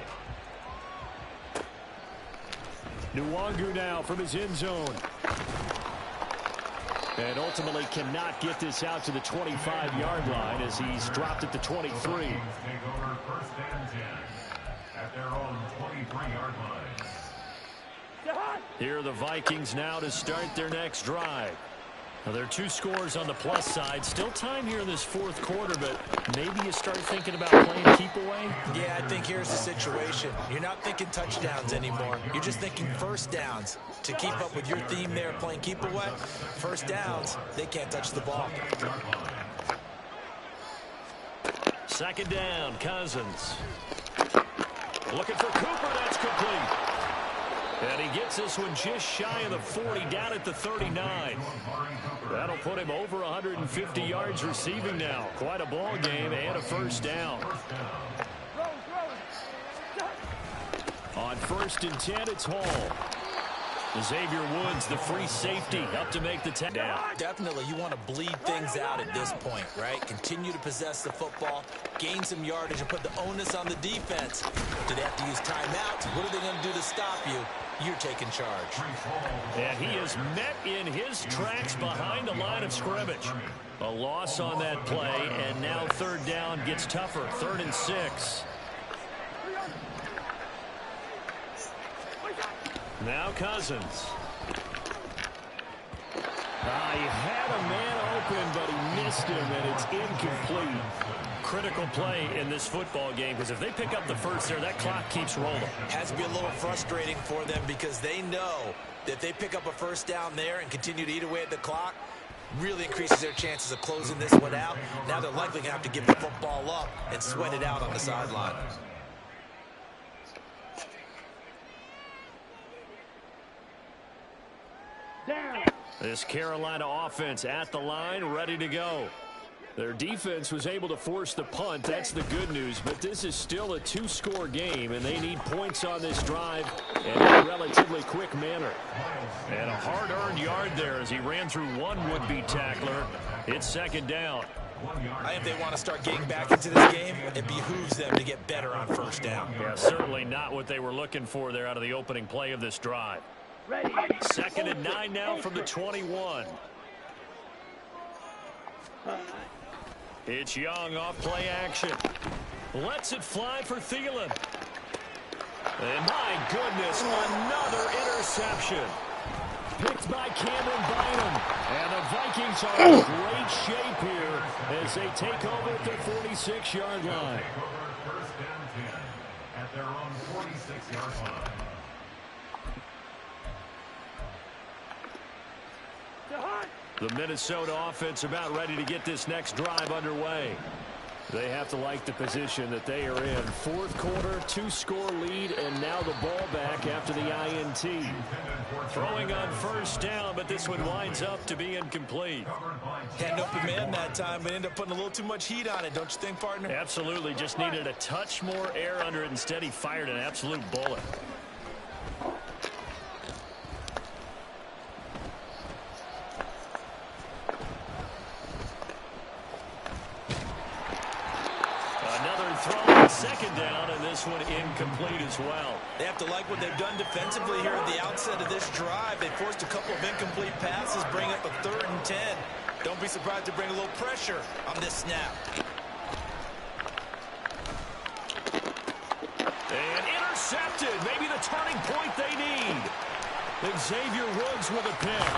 Nwangu now from his end zone. And ultimately cannot get this out to the 25-yard line as he's dropped at the 23. Here are the Vikings now to start their next drive. Now, there are 2 scores on the plus side. Still time here in this fourth quarter, but maybe you start thinking about playing keep away? Yeah, I think here's the situation. You're not thinking touchdowns anymore. You're just thinking first downs. To keep up with your theme there, playing keep away, first downs, they can't touch the ball. Second down, Cousins. Looking for Cooper, that's complete. And he gets this one just shy of the 40, down at the 39. That'll put him over 150 yards receiving now. Quite a ball game and a first down. On 1st and 10, it's Hall. Xavier Woods, the free safety, up to make the down. Definitely, you want to bleed things out at this point, right? Continue to possess the football, gain some yardage, and put the onus on the defense. Do they have to use timeouts? What are they going to do to stop you? You're taking charge. And he is met in his tracks behind the line of scrimmage. A loss on that play, and now third down gets tougher. 3rd and 6. Now Cousins. He had a man open, but he missed him, and it's incomplete. Critical play in this football game, because if they pick up the first there, that clock keeps rolling. Has to be a little frustrating for them because they know that if they pick up a first down there and continue to eat away at the clock, really increases their chances of closing this one out. Now they're likely going to have to give the football up and sweat it out on the sideline. Down. This Carolina offense at the line, ready to go. Their defense was able to force the punt. That's the good news. But this is still a 2-score game, and they need points on this drive in a relatively quick manner. And a hard-earned yard there as he ran through one would-be tackler. It's second down. I think they want to start getting back into this game. It behooves them to get better on first down. Yeah, certainly not what they were looking for there out of the opening play of this drive. Ready. 2nd and 9 now from the 21. It's Young off play action. Lets it fly for Thielen. And my goodness, another interception. Picked by Cameron Bynum. And the Vikings are in great shape here as they take over at their 46-yard line. First and 10 at their own 46-yard line. The Minnesota offense about ready to get this next drive underway. They have to like the position that they are in. Fourth quarter, 2-score lead, and now the ball back after the INT. Throwing on first down, but this one winds up to be incomplete. Had an open man that time, but ended up putting a little too much heat on it, don't you think, partner? Absolutely. Just needed a touch more air under it. Instead, he fired an absolute bullet. second down, and this one incomplete as well. They have to like what they've done defensively here at the outset of this drive. They forced a couple of incomplete passes, bring up a 3rd and 10. Don't be surprised to bring a little pressure on this snap. And intercepted. Maybe the turning point they need. Xavier Woods with a pick.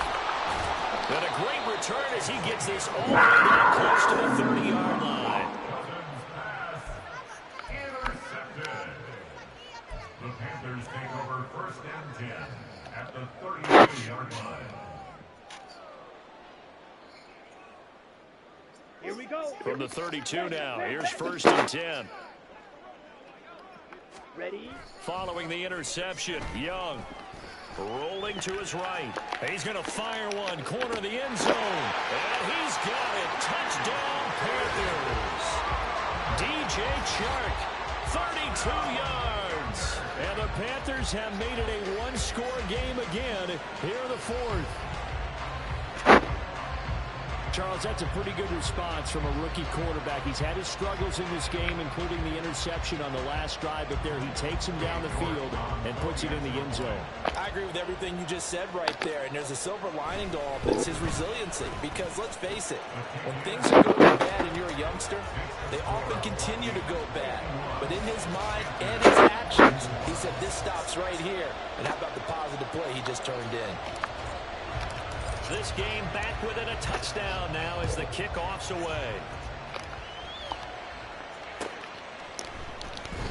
And a great return as he gets this all the way down close to the 30-yard line. Intercepted. The Panthers take over 1st and 10 at the 32-yard line. Here we go. From the 32 now, here's 1st and 10. Ready? Following the interception, Young rolling to his right. He's going to fire one, corner of the end zone. And he's got it. Touchdown, Panthers. DJ Chark, 32 yards. And the Panthers have made it a one-score game again here in the 4th. Charles, that's a pretty good response from a rookie quarterback. He's had his struggles in this game, including the interception on the last drive, but there he takes him down the field and puts it in the end zone. I agree with everything you just said right there, and there's a silver lining to all this, his resiliency, because let's face it, when things are going bad and you're a youngster, they often continue to go bad. But in his mind and his actions, he said this stops right here. And how about the positive play he just turned in? This game back within a touchdown now as the kickoff's away.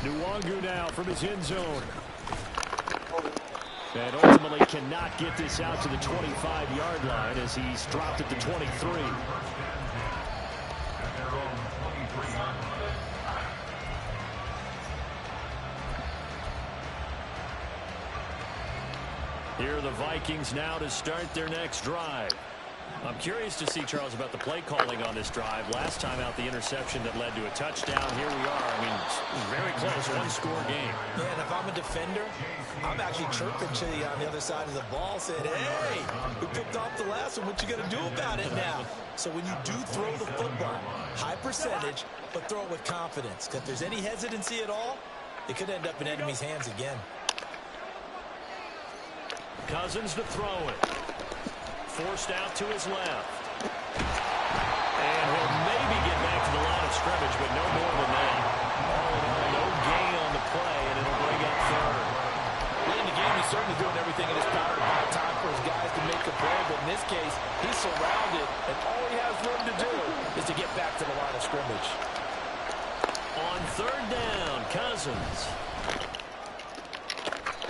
Nwangu now from his end zone. And ultimately cannot get this out to the 25-yard line as he's dropped at the 23. Here are the Vikings now to start their next drive. I'm curious to see, Charles, about the play calling on this drive. Last time out, the interception that led to a touchdown. Here we are. I mean, very close, one-score game. Yeah, and if I'm a defender, I'm actually chirping to you on the other side of the ball, saying, hey, we picked off the last one. What you going to do about it now? So when you do throw the football, high percentage, but throw it with confidence. Because if there's any hesitancy at all, it could end up in enemy's hands again. Cousins to throw it. Forced out to his left. And he'll maybe get back to the line of scrimmage, but no more than that. All in all, no gain on the play, and it'll bring up 3rd. Late in the game, he's certainly doing everything in his power to buy time for his guys to make a play, but in this case, he's surrounded, and all he has room to do is to get back to the line of scrimmage. On 3rd down, Cousins.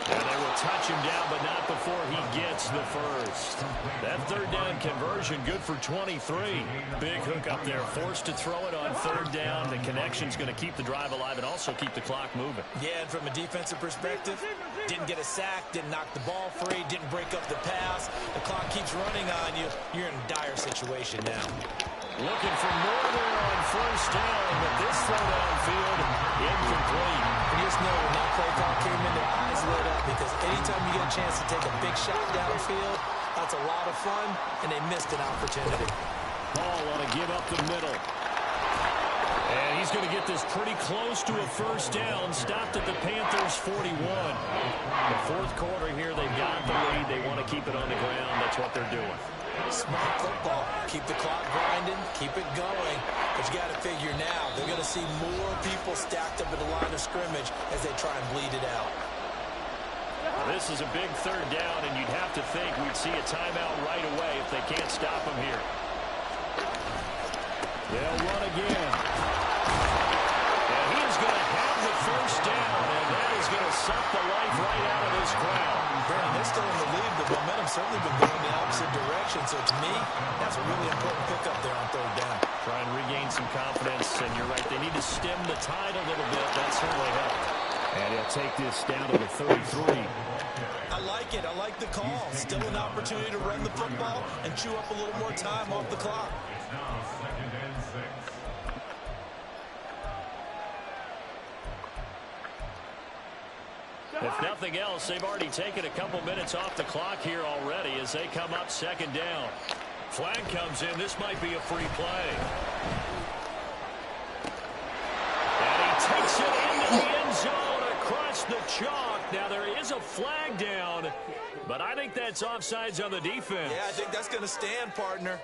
And they will touch him down, but not before he gets the first. That 3rd down conversion, good for 23. Big hook up there, forced to throw it on 3rd down. The connection's going to keep the drive alive and also keep the clock moving. Yeah, and from a defensive perspective, didn't get a sack, didn't knock the ball free, didn't break up the pass. The clock keeps running on you. You're in a dire situation now. Looking for more there on 1st down, but this throw downfield, incomplete. And you just know when that play call came in, their eyes lit up, because anytime you get a chance to take a big shot downfield, that's a lot of fun, and they missed an opportunity. Paul want to give up the middle. And he's going to get this pretty close to a 1st down, stopped at the Panthers' 41. The 4th quarter here, they've got the lead. They want to keep it on the ground. That's what they're doing. Smart football. Keep the clock grinding, keep it going. But you got to figure now, they're going to see more people stacked up at the line of scrimmage as they try and bleed it out. This is a big 3rd down, and you'd have to think we'd see a timeout right away if they can't stop him here. They'll run again. And he's going to have the 1st down, and that is going to suck the life right out of this crowd. Brandon, they're still in the lead. The momentum's certainly been going the opposite direction. So to me, that's a really important pickup there on 3rd down. Try and regain some confidence, and you're right, they need to stem the tide a little bit. That certainly helped. And he'll take this down to the 33. I like it. I like the call. Still an opportunity to run the football and chew up a little more time off the clock. If nothing else, they've already taken a couple minutes off the clock here already as they come up 2nd down. Flag comes in. This might be a free play. And he takes it in missed the chalk. Now there is a flag down, but I think that's offsides on the defense. Yeah, I think that's going to stand, partner.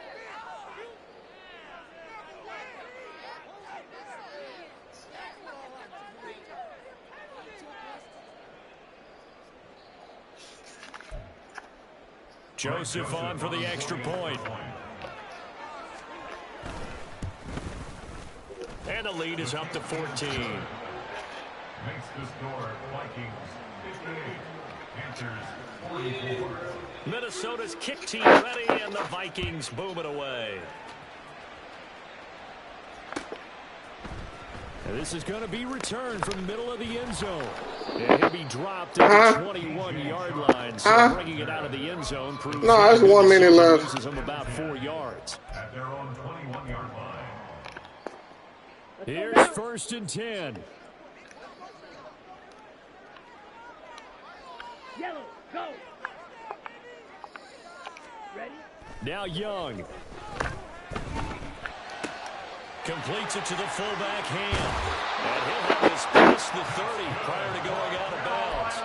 Joseph on for the extra point. And the lead is up to 14. Makes the score Vikings 58, Panthers 44. Minnesota's kick team ready, and the Vikings boom it away. And this is going to be returned from the middle of the end zone. And he'll be dropped at the 21-yard line. So bringing it out of the end zone proves no, there's 1 minute left. Loses him about 4 yards. At their own 21-yard line. Here's 1st and 10. Yellow, go. Ready? Now Young. Completes it to the fullback hand. And he'll have this past the 30 prior to going out of bounds.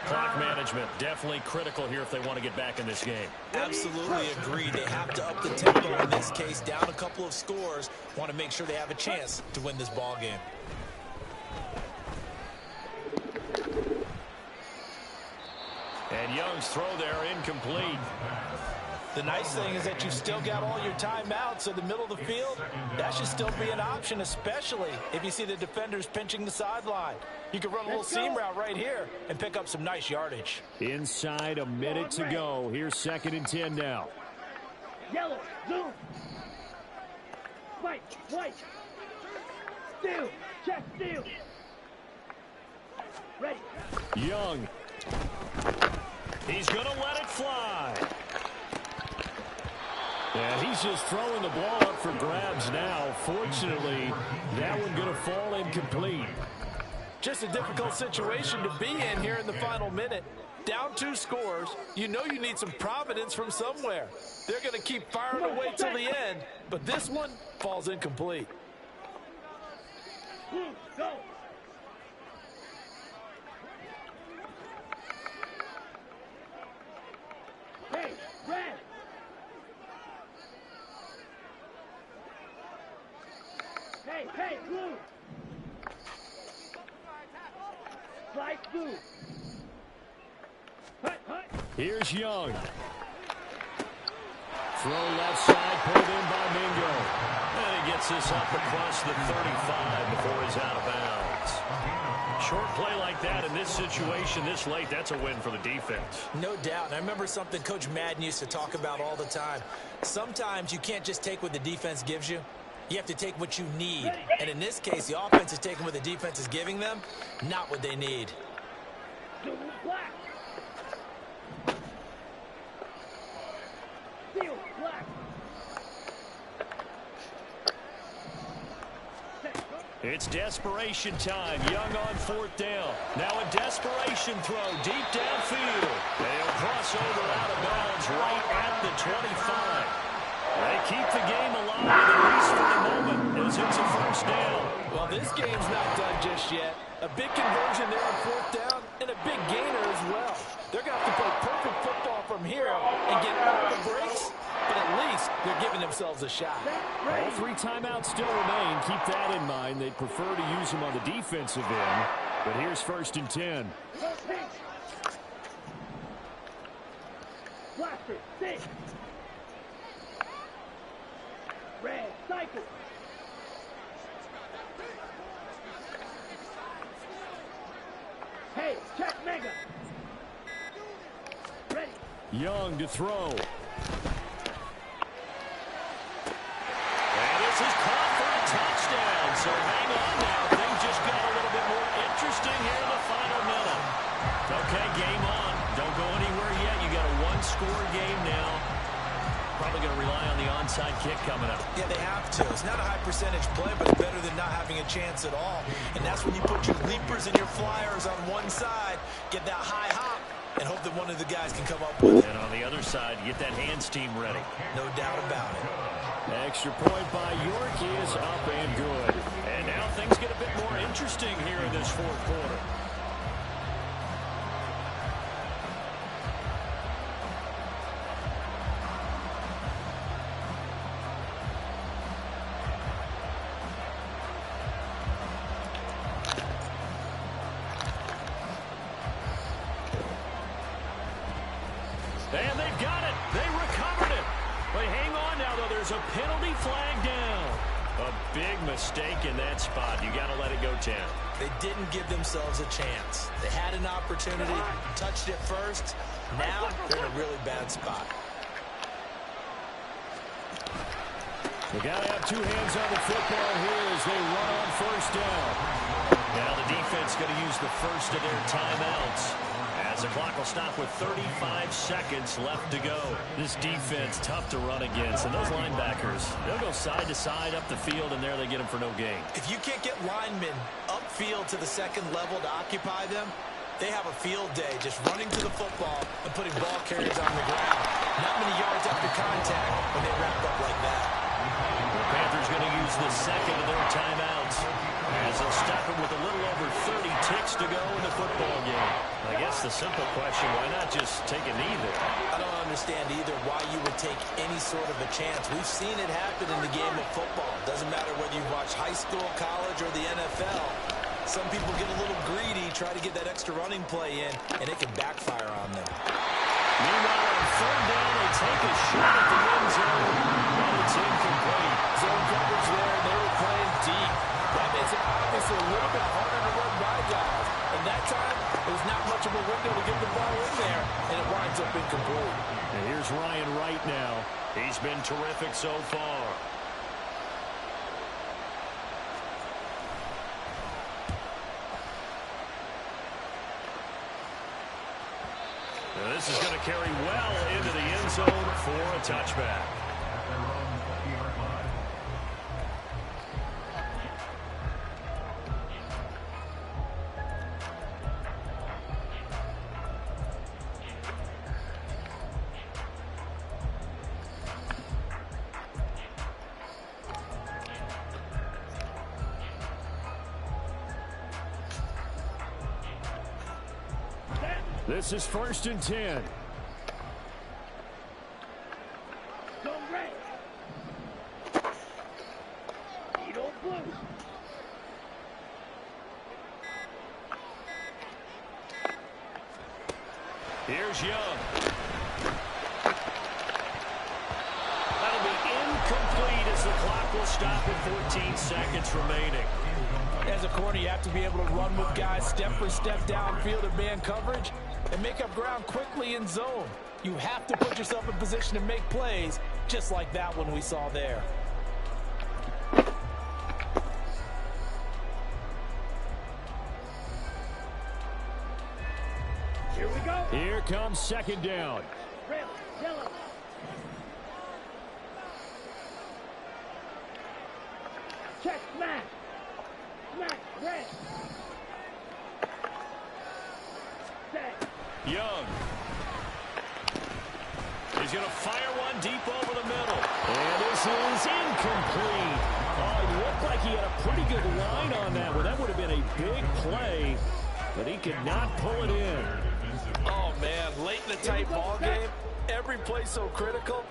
Clock management definitely critical here if they want to get back in this game. Absolutely agree. They have to up the tempo in this case, down a couple of scores. Want to make sure they have a chance to win this ball game. And Young's throw there incomplete. The nice thing is that you've still got all your timeouts in the middle of the field. That should still be an option, especially if you see the defenders pinching the sideline. You can run a little seam route right here and pick up some nice yardage. Inside a minute to go. Here's 2nd and 10 now. Yellow, zoom. White, white. Steal, check, steal. Ready. Young. He's going to let it fly. And he's just throwing the ball up for grabs now. Fortunately, that one going to fall incomplete. Just a difficult situation to be in here in the final minute. Down 2 scores, you know you need some providence from somewhere. They're going to keep firing away till the end, but this one falls incomplete. Go. Hey, red. Hey, blue. Light blue. Hut. Here's Young. Throw left side, pulled in by Mingo. And he gets this up across the 35 before he's out of bounds. Short play like that in this situation this late, that's a win for the defense. No doubt. And I remember something Coach Madden used to talk about all the time. Sometimes you can't just take what the defense gives you. You have to take what you need. And in this case, the offense is taking what the defense is giving them, not what they need. Black. Steel, black. It's desperation time. Young on 4th down. Now a desperation throw deep downfield. They'll cross over out of bounds right at the 25. They keep the game alive, at least for the moment, as it's a 1st down. Well, this game's not done just yet. A big conversion there on 4th down and a big gainer as well. They're going to have to play perfect football from here and get all the breaks, but at least they're giving themselves a shot. All 3 timeouts still remain. Keep that in mind. They'd prefer to use them on the defensive end, but here's 1st and 10. Blaster, 6. Red, cycle. Hey, check mega. Ready. Young to throw. And this is caught for a touchdown. So hang on now. Things just got a little bit more interesting here in the final minute. Okay, game on. Don't go anywhere yet. You got a 1-score game now. Probably going to rely on the onside kick coming up. Yeah, they have to. It's not a high percentage play, but it's better than not having a chance at all. And that's when you put your leapers and your flyers on one side, get that high hop, and hope that one of the guys can come up with it. And on the other side, get that hands team ready. No doubt about it. Extra point by York is up and good. And now things get a bit more interesting here in this 4th quarter. there's a penalty flag down. A big mistake in that spot. You got to let it go 10. They didn't give themselves a chance. They had an opportunity, touched it first. Now they're in a really bad spot. They got to have two hands on the football here as they run on first down. Now the defense going to use the first of their timeouts, as the clock will stop with 35 seconds left to go. This defense tough to run against, and those linebackers, they'll go side to side up the field, and there they get them for no gain. If you can't get linemen upfield to the second level to occupy them, they have a field day just running to the football and putting ball carriers on the ground. Not many yards after contact when they wrap up like that. The Panthers going to use the second of their timeouts, as they'll stop it with a little over 30 ticks to go in the football game. I guess the simple question, why not just take a knee there? I don't understand either why you would take any sort of a chance. We've seen it happen in the game of football. Doesn't matter whether you watch high school, college, or the NFL. Some people get a little greedy, try to get that extra running play in, and it can backfire on them. Meanwhile, on third down, they take a shot at the end zone, but it's incomplete. Zone coverage there, they were playing deep. That makes it obviously a little bit harder to run by guys. And that time, there's not much of a window to get the ball in there, and it winds up incomplete. And here's Ryan Wright now. He's been terrific so far. Now this is going to carry well into the end zone for a touchback. This is 1st and 10. Go red. Eagle blue. Here's Young. That'll be incomplete as the clock will stop with 14 seconds remaining. As a corner, you have to be able to run with guys step for step downfield in man coverage and make up ground quickly in zone. You have to put yourself in position to make plays, just like that one we saw there. Here we go. Here comes 2nd down. Red, yellow. Check smash. Smash, red. Set. Young. He's going to fire one deep over the middle. And this is incomplete. Oh, it looked like he had a pretty good line on that one. That would have been a big play, but he could not pull it in. Oh, man, late in a tight ball game, every play so critical.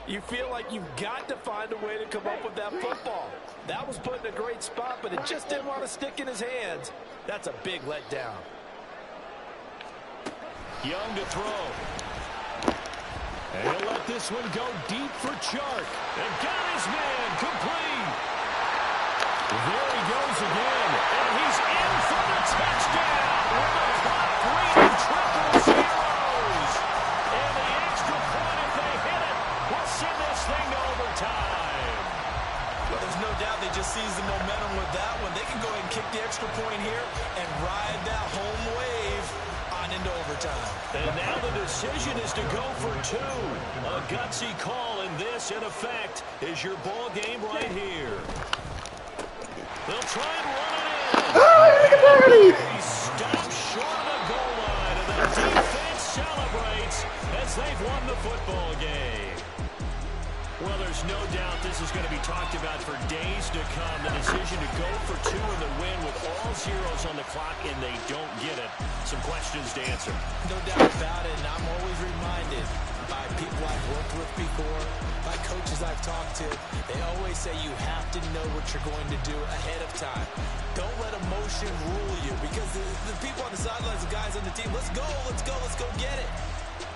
You feel like you've got to find a way to come up with that football. That was put in a great spot, but it just didn't want to stick in his hands. That's a big letdown. Young to throw. And he'll let this one go deep for Chark. And got his man complete. There he goes again. And he's in for the touchdown with the clock reading triple zeros. And the extra point, if they hit it, will send this thing to overtime. Well, there's no doubt they just seized the momentum with that one. They can go ahead and kick the extra point here and ride that home wave on into overtime. And now the decision is to go for 2. A gutsy call, and this, in effect, is your ball game right here. They'll try and run it in. He stops short of the goal line, and the defense celebrates as they've won the football game. Well, there's no doubt this is going to be talked about for days to come. The decision to go for 2 in the win with all zeros on the clock, and they don't get it. Some questions to answer. No doubt about it, and I'm always reminded by people I've worked with before, by coaches I've talked to, they always say you have to know what you're going to do ahead of time. Don't let emotion rule you, because the people on the sidelines, the guys on the team, let's go get it.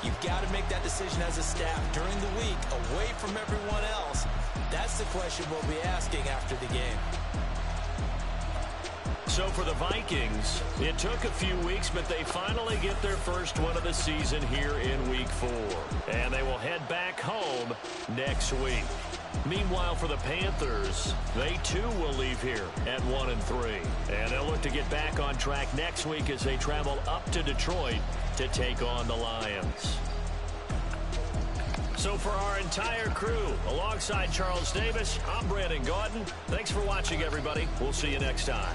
You've got to make that decision as a staff during the week, away from everyone else, the question we'll be asking after the game. So for the Vikings, it took a few weeks, but they finally get their first one of the season here in Week 4. And they will head back home next week. Meanwhile, for the Panthers, they too will leave here at 1-3. And they'll look to get back on track next week as they travel up to Detroit to take on the Lions. So for our entire crew, alongside Charles Davis, I'm Brandon Gaudin. Thanks for watching, everybody. We'll see you next time.